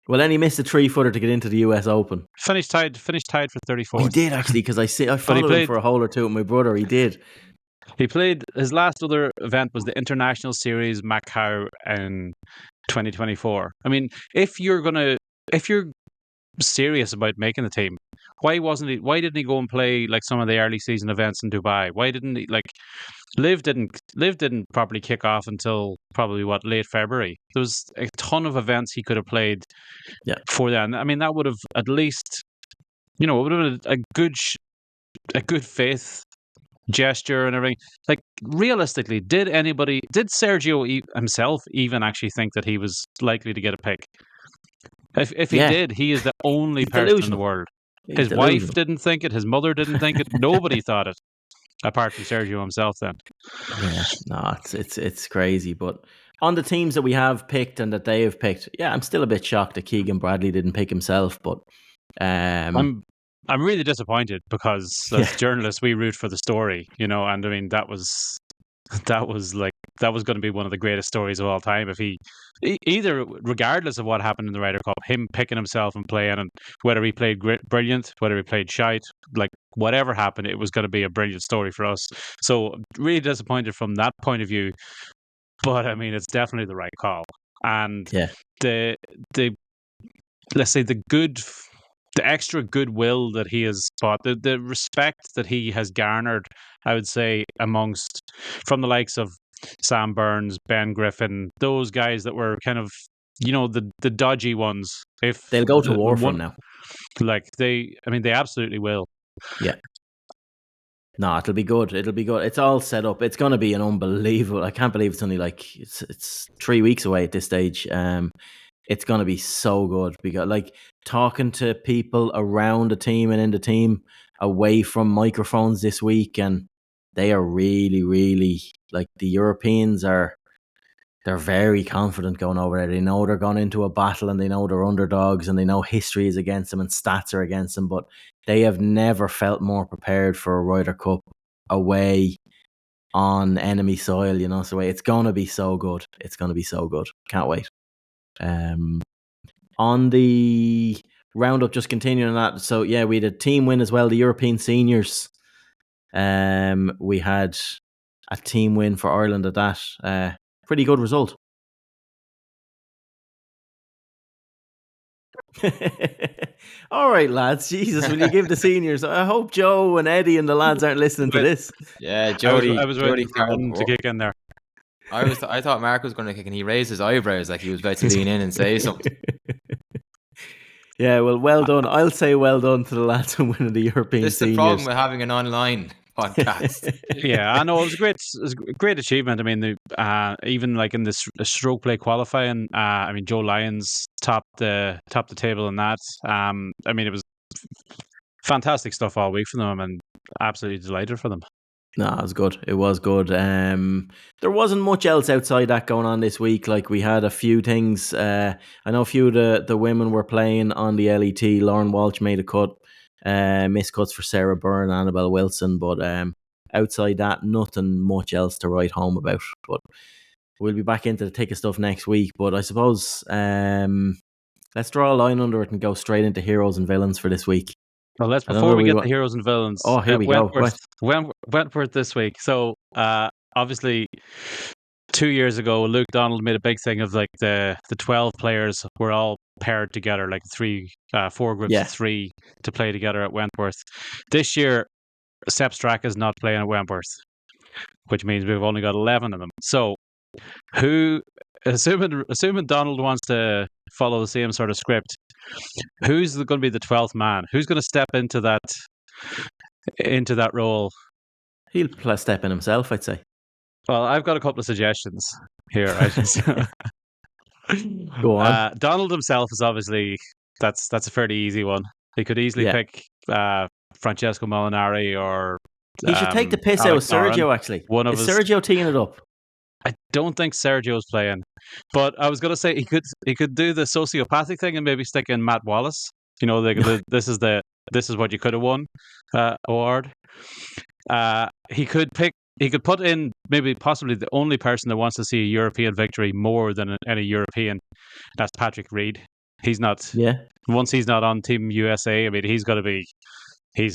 Well, then he missed a 3-footer to get into the US Open. Finished tied for 34th. He did, actually, because I followed him for a hole or two with my brother. He did. He played, his last other event was the International Series Macau in 2024. I mean, if you're serious about making the team, why didn't he go and play like some of the early season events in Dubai? Why didn't he, like, Liv didn't properly kick off until probably late February. There was a ton of events he could have played for that. I mean, that would have at least, you know, it would have been a good faith gesture and everything. Like, realistically, did Sergio himself even actually think that he was likely to get a pick? If he did, he is the only person in the world. His wife didn't think it. His mother didn't think it. Nobody thought it, apart from Sergio himself. Then, yeah, no, it's crazy. But on the teams that we have picked and that they have picked, yeah, I'm still a bit shocked that Keegan Bradley didn't pick himself. But I'm really disappointed, because as journalists we root for the story, you know, and I mean that was going to be one of the greatest stories of all time if he either, regardless of what happened in the Ryder Cup, him picking himself and playing, and whether he played brilliant, whether he played shite, like whatever happened, it was going to be a brilliant story for us. So really disappointed from that point of view, but I mean, it's definitely the right call. And the let's say the extra goodwill that he has bought, the respect that he has garnered, I would say, from the likes of Sam Burns, Ben Griffin, those guys that were kind of, you know, the dodgy ones. If they'll go to war from now, like they absolutely will. Yeah. No, it'll be good. It's all set up. It's going to be an unbelievable. I can't believe it's only like it's 3 weeks away at this stage. It's going to be so good, because, like, talking to people around the team and in the team, away from microphones this week, and they are really, really, like, the Europeans they're very confident going over there. They know they're going into a battle, and they know they're underdogs, and they know history is against them and stats are against them, but they have never felt more prepared for a Ryder Cup away on enemy soil, so it's going to be so good. It's going to be so good. Can't wait. On the roundup, just continuing that, so yeah, we had a team win as well, the European Seniors. We had a team win for Ireland at that. Pretty good result. All right, lads. Jesus, will you give the seniors? I hope Joe and Eddie and the lads aren't listening to this. Yeah, Jody. I was waiting for started- one to kick in there. I thought Mark was going to kick, and he raised his eyebrows like he was about to lean in and say something. Yeah, well done. I'll say well done to the lads who winning the European This is Seniors. the problem with having an online podcast. Yeah, I know it was a great achievement. I mean, even like in this stroke play qualifying, I mean, Joe Lyons topped the table in that. I mean, it was fantastic stuff all week for them, and absolutely delighted for them. No, it was good. It was good. There wasn't much else outside that going on this week. Like, we had a few things. I know a few of the women were playing on the LET. Lauren Walsh made a cut. Missed cuts for Sarah Byrne, Annabelle Wilson. But outside that, nothing much else to write home about. But we'll be back into the thick of stuff next week. But I suppose let's draw a line under it and go straight into heroes and villains for this week. Well, before we get to heroes and villains. Oh, here we go. Wentworth this week. So, obviously, 2 years ago, Luke Donald made a big thing of like the 12 players were all paired together, like 4 groups of 3 to play together at Wentworth. This year, Sepp Straka is not playing at Wentworth, which means we've only got 11 of them. So, assuming Donald wants to follow the same sort of script, who's going to be the 12th man? Who's going to step into that role? He'll step in himself, I'd say. Well, I've got a couple of suggestions here. Go on. Donald himself is obviously that's a fairly easy one. He could easily pick Francesco Molinari, or he should take the piss Alex out of Sergio. Noren. Actually, is Sergio teeing it up? I don't think Sergio's playing, but I was going to say he could do the sociopathic thing and maybe stick in Matt Wallace. This is what you could have won award. He could put in possibly the only person that wants to see a European victory more than any European. That's Patrick Reed. He's not. Yeah. Once he's not on Team USA, I mean, he's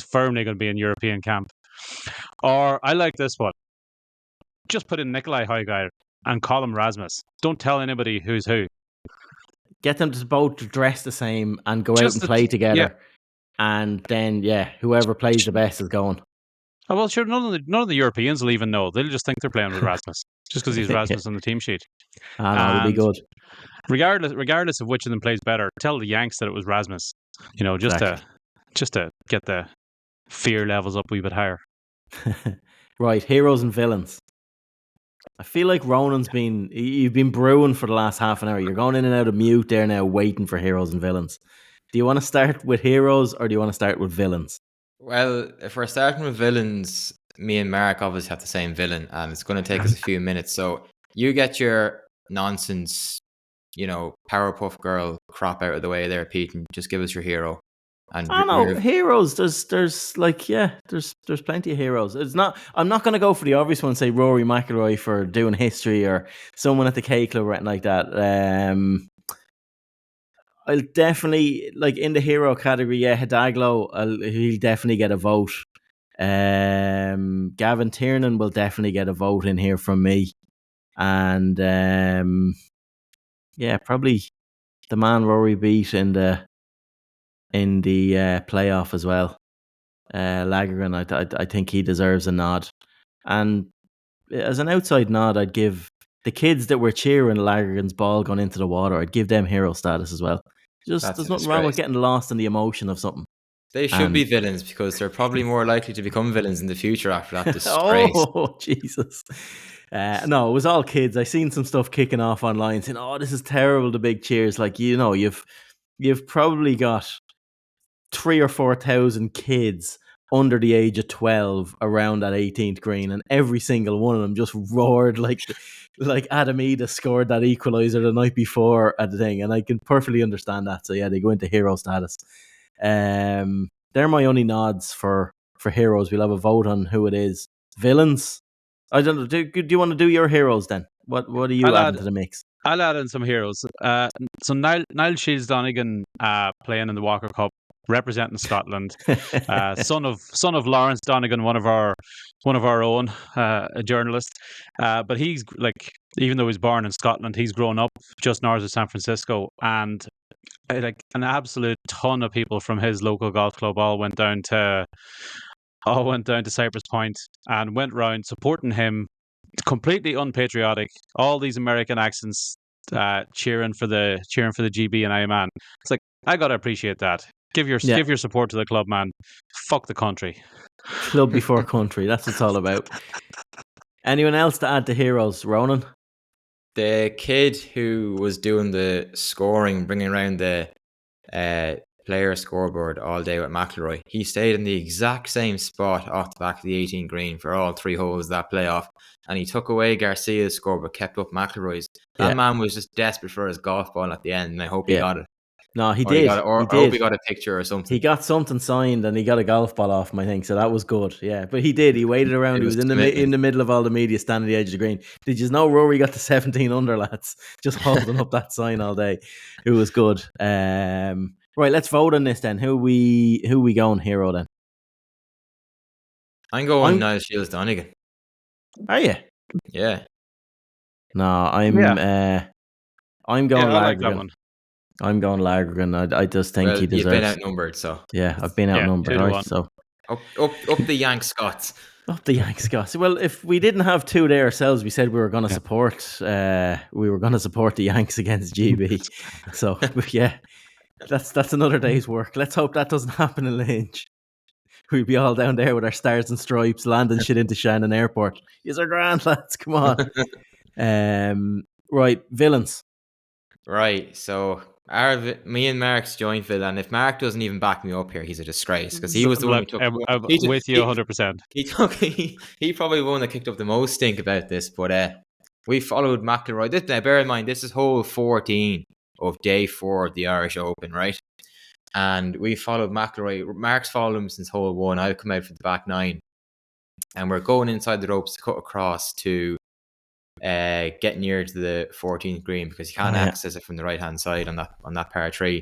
firmly going to be in European camp. Or I like this one. Just put in Nikolai Højgaard and call him Rasmus. Don't tell anybody who's who. Get them to both dress the same and go out and play together. Yeah. And then, whoever plays the best is going. Oh, well, sure, none of the Europeans will even know. They'll just think they're playing with Rasmus, just because he's Rasmus on the team sheet. It'll be good. Regardless of which of them plays better, tell the Yanks that it was Rasmus. Just to get the fear levels up a wee bit higher. Right, heroes and villains. I feel like Ronan's you've been brewing for the last half an hour. You're going in and out of mute there now, waiting for heroes and villains. Do you want to start with heroes or do you want to start with villains? Well, if we're starting with villains, me and Mark obviously have the same villain, and it's going to take us a few minutes. So you get your nonsense, Powerpuff Girl crap out of the way there, Pete, and just give us your hero. And heroes. There's plenty of heroes. I'm not going to go for the obvious one. Say Rory McIlroy for doing history, or someone at the K Club or anything like that. I'll definitely, like, in the hero category. Yeah, Hidalgo. He'll definitely get a vote. Gavin Tiernan will definitely get a vote in here from me, and probably the man Rory beat in the playoff as well. Lagergren, I think he deserves a nod. And as an outside nod, I'd give the kids that were cheering Lagergren's ball going into the water, I'd give them hero status as well. There's nothing wrong with getting lost in the emotion of something. They should be villains, because they're probably more likely to become villains in the future after that disgrace. Oh, Jesus. No, it was all kids. I seen some stuff kicking off online saying, "Oh, this is terrible," the big cheers. Like, you've probably got 3,000 or 4,000 kids under the age of 12 around that 18th green, and every single one of them just roared like Adam Ida scored that equaliser the night before at the thing, and I can perfectly understand that. So yeah, they go into hero status. They're my only nods for heroes. We'll have a vote on who it is. Villains. I don't know. Do you want to do your heroes then? What are you adding to the mix? I'll add in some heroes. So Niall Shields Donegan playing in the Walker Cup, representing Scotland. Son of Lawrence Donegan, one of our own, a journalist. But he's like, even though he's born in Scotland, he's grown up just north of San Francisco, and like an absolute ton of people from his local golf club all went down to Cyprus Point and went round supporting him. Completely unpatriotic. All these American accents, cheering for the GB and I man. It's like, I gotta appreciate that. Give your support to the club, man. Fuck the country. Club before country. That's what it's all about. Anyone else to add to heroes, Ronan? The kid who was doing the scoring, bringing around the player scoreboard all day with McIlroy, he stayed in the exact same spot off the back of the 18 green for all 3 holes of that playoff, and he took away Garcia's score but kept up McIlroy's. That man was just desperate for his golf ball at the end, and I hope he got it. No, he did. I hope he got a picture or something. He got something signed and he got a golf ball off him, I think. So that was good. Yeah, but he did. He waited around. He was in the middle of all the media, standing at the edge of the green. Did you know Rory got to 17 under, lads? Just holding up that sign all day. It was good. Right, let's vote on this then. Who we going hero then? I'm going Niall Shields Donegan. Are you? Yeah. No, I'm going I like that one. I'm going Lagergren. I just think he deserves. You've been outnumbered, so yeah, I've been outnumbered, right? So up the Yank Scots. Up the Yank Scots. Well, if we didn't have 2 there ourselves, we said we were going to support. We were going to support the Yanks against GB. So yeah, that's another day's work. Let's hope that doesn't happen in Lynch. We'd be all down there with our stars and stripes, landing shit into Shannon Airport. Is our grand lads? Come on. Right, villains. Right, so me and Mark's joint villain, and if Mark doesn't even back me up here, he's a disgrace, because he was the one who took. I'm with you 100%. He probably the one that kicked up the most stink about this, but we followed McIlroy. Now, bear in mind, this is hole 14 of day 4 of the Irish Open, right? And we followed McIlroy. Mark's followed him since hole 1. I'll come out for the back 9, and we're going inside the ropes to cut across to get near to the 14th green, because you can't access it from the right hand side on that par 3.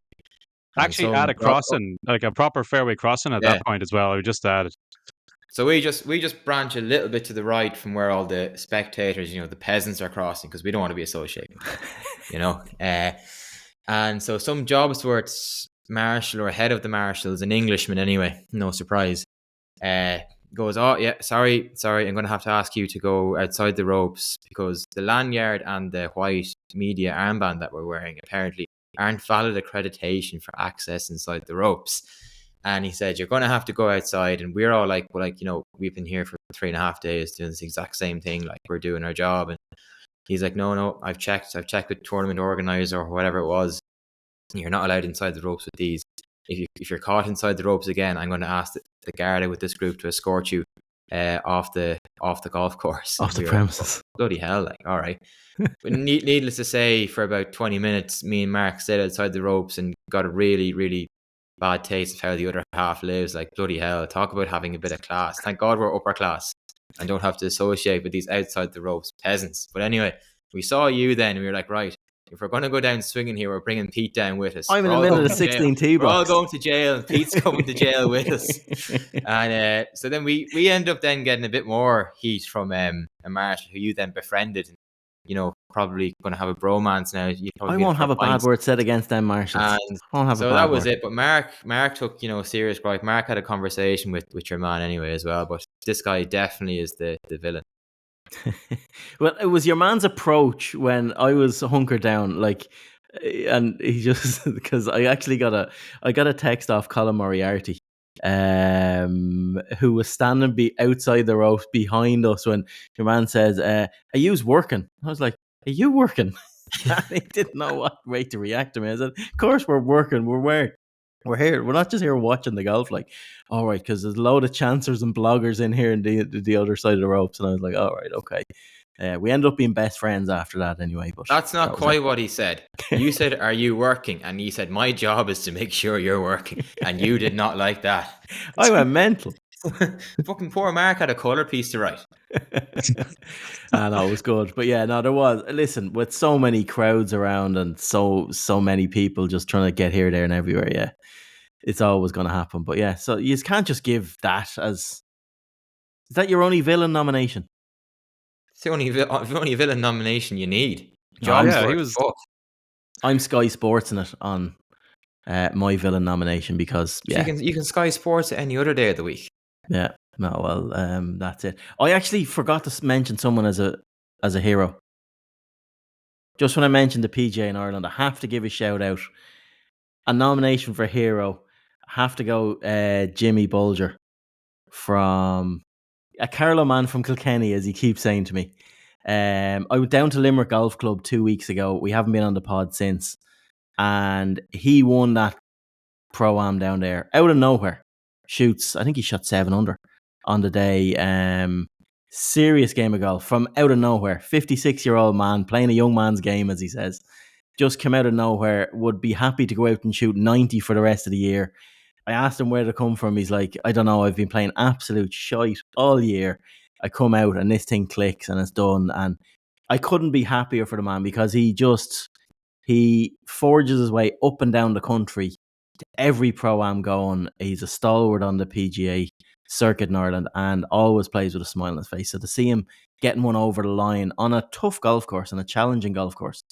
Actually, add a crossing, like a proper fairway crossing at that point as well. We just added. So we just branch a little bit to the right from where all the spectators, the peasants are crossing, because we don't want to be associated, and so some Jobsworth's marshal, or head of the marshals, an Englishman anyway, no surprise, goes, oh yeah, sorry, I'm going to have to ask you to go outside the ropes, because the lanyard and the white media armband that we're wearing apparently aren't valid accreditation for access inside the ropes. And he said, you're going to have to go outside. And we're all like, well, we've been here for 3.5 days doing this exact same thing, like we're doing our job. And he's like, no, I've checked with tournament organizer or whatever it was. You're not allowed inside the ropes with these. If you're caught inside the ropes again, I'm going to ask the guard with this group to escort you off the golf course, off the premises. Like, bloody hell! Like, all right. But needless to say, for about 20 minutes, me and Mark stayed outside the ropes and got a really, really bad taste of how the other half lives. Like, bloody hell! Talk about having a bit of class. Thank God we're upper class and don't have to associate with these outside the ropes peasants. But anyway, we saw you then, and we were like, right. If we're going to go down swinging here, we're bringing Pete down with us. I'm in the middle of the 16 tee box. We're all going to jail, and Pete's coming to jail with us. And so then we end up then getting a bit more heat from a marshal who you then befriended. And, probably going to have a bromance now. I won't have a bad word said against them marshals. So that was it. But Mark took, a serious gripe. Mark had a conversation with your man anyway as well. But this guy definitely is the villain. Well, it was your man's approach when I was hunkered down, and he just, because I actually got a text off Colin Moriarty, who was standing outside the ropes behind us when your man says, "Are you working?" I was like, "Are you working?" And he didn't know what way to react to me. I said, "Of course we're working. We're where." We're here. We're not just here watching the golf. Like, all right, because there's a load of chancers and bloggers in here and the other side of the ropes. And I was like, all right, okay. We ended up being best friends after that anyway. But that's not quite what he said. You said, "Are you working?" And he said, "My job is to make sure you're working." And you did not like that. I went mental. Fucking poor Mark had a colour piece to write. I know, it was good. But yeah, no, there was. Listen, with so many crowds around and so many people just trying to get here, there, and everywhere, yeah, it's always going to happen. But yeah, so you can't just give that as... Is that your only villain nomination? It's the only villain nomination you need. Fuck. I'm Sky Sports in it on my villain nomination because you can Sky Sports any other day of the week. Yeah, no, well, that's it. I actually forgot to mention someone as a hero. Just when I mentioned the PGA in Ireland, I have to give a shout out. A nomination for hero. I have to go Jimmy Bulger from a Carlow man from Kilkenny, as he keeps saying to me. I went down to Limerick Golf Club 2 weeks ago. We haven't been on the pod since. And he won that Pro-Am down there out of nowhere. I think he shot 7 under on the day. Serious game of golf from out of nowhere. 56-year-old man playing a young man's game, as he says. Just came out of nowhere. Would be happy to go out and shoot 90 for the rest of the year. I asked him where to come from. He's like, I don't know. I've been playing absolute shite all year. I come out and this thing clicks and it's done. And I couldn't be happier for the man because he forges his way up and down the country to every Pro-Am going. He's a stalwart on the PGA circuit in Ireland and always plays with a smile on his face. So to see him getting one over the line on a tough golf course and a challenging golf course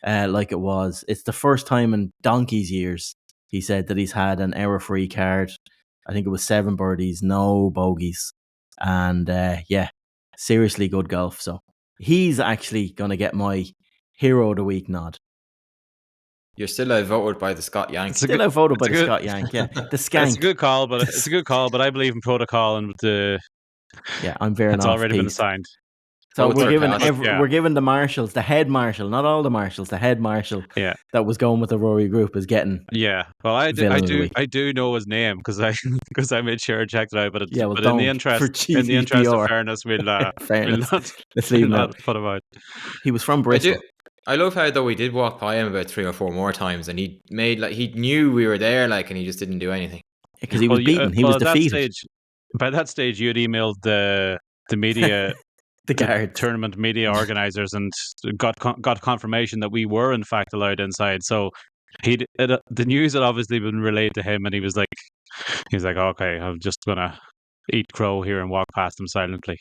like it was, it's the first time in donkey's years, he said, that he's had an error-free card. I think it was 7 birdies, no bogeys. And yeah, seriously good golf. So he's actually going to get my Hero of the Week nod. You're still outvoted by the Scott Yank. Still outvoted by the Scott Yank, yeah. The skank. It's a good call, but I believe in protocol and yeah, I'm veering it's off already been assigned. So we're giving the marshals, the head marshal, not all the marshals, the head marshal that was going with the Rory group is getting. Yeah, well, I do know his name because I made sure I checked it out. But in the interest of fairness, we'll not let's leave him out. Put him out. He was from Bristol. I love how though we did walk by him about 3 or 4 more times, and he knew we were there, and he just didn't do anything because he was beaten. He was defeated. By that stage, you had emailed the media. The tournament media organizers and got confirmation that we were in fact allowed inside. So the news had obviously been relayed to him, and he was like, okay, I'm just gonna eat crow here and walk past him silently.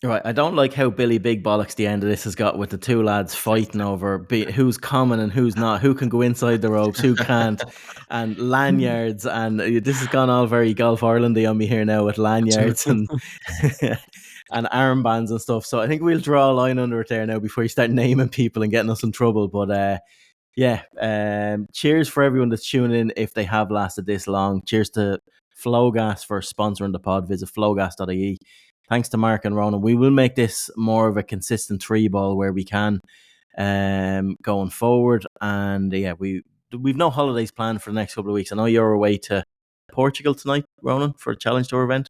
Right, I don't like how Billy Big Bollocks the end of this has got with the 2 lads fighting over who's common and who's not, who can go inside the ropes, who can't, and lanyards, and this has gone all very Golf Ireland-y on me here now with lanyards and and armbands and stuff. So I think we'll draw a line under it there now before you start naming people and getting us in trouble. But cheers for everyone that's tuning in if they have lasted this long. Cheers to Flowgas for sponsoring the pod. Visit flowgas.ie. Thanks to Mark and Ronan. We will make this more of a consistent 3-ball where we can going forward. And we've no holidays planned for the next couple of weeks. I know you're away to Portugal tonight, Ronan, for a Challenge Tour event.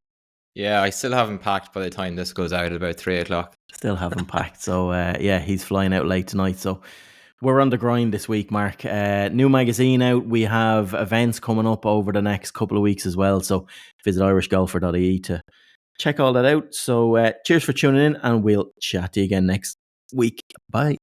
Yeah, I still haven't packed by the time this goes out at about 3 o'clock. Still haven't packed. So he's flying out late tonight. So we're on the grind this week, Mark. New magazine out. We have events coming up over the next couple of weeks as well. So visit irishgolfer.ie to check all that out. So cheers for tuning in, and we'll chat to you again next week. Bye.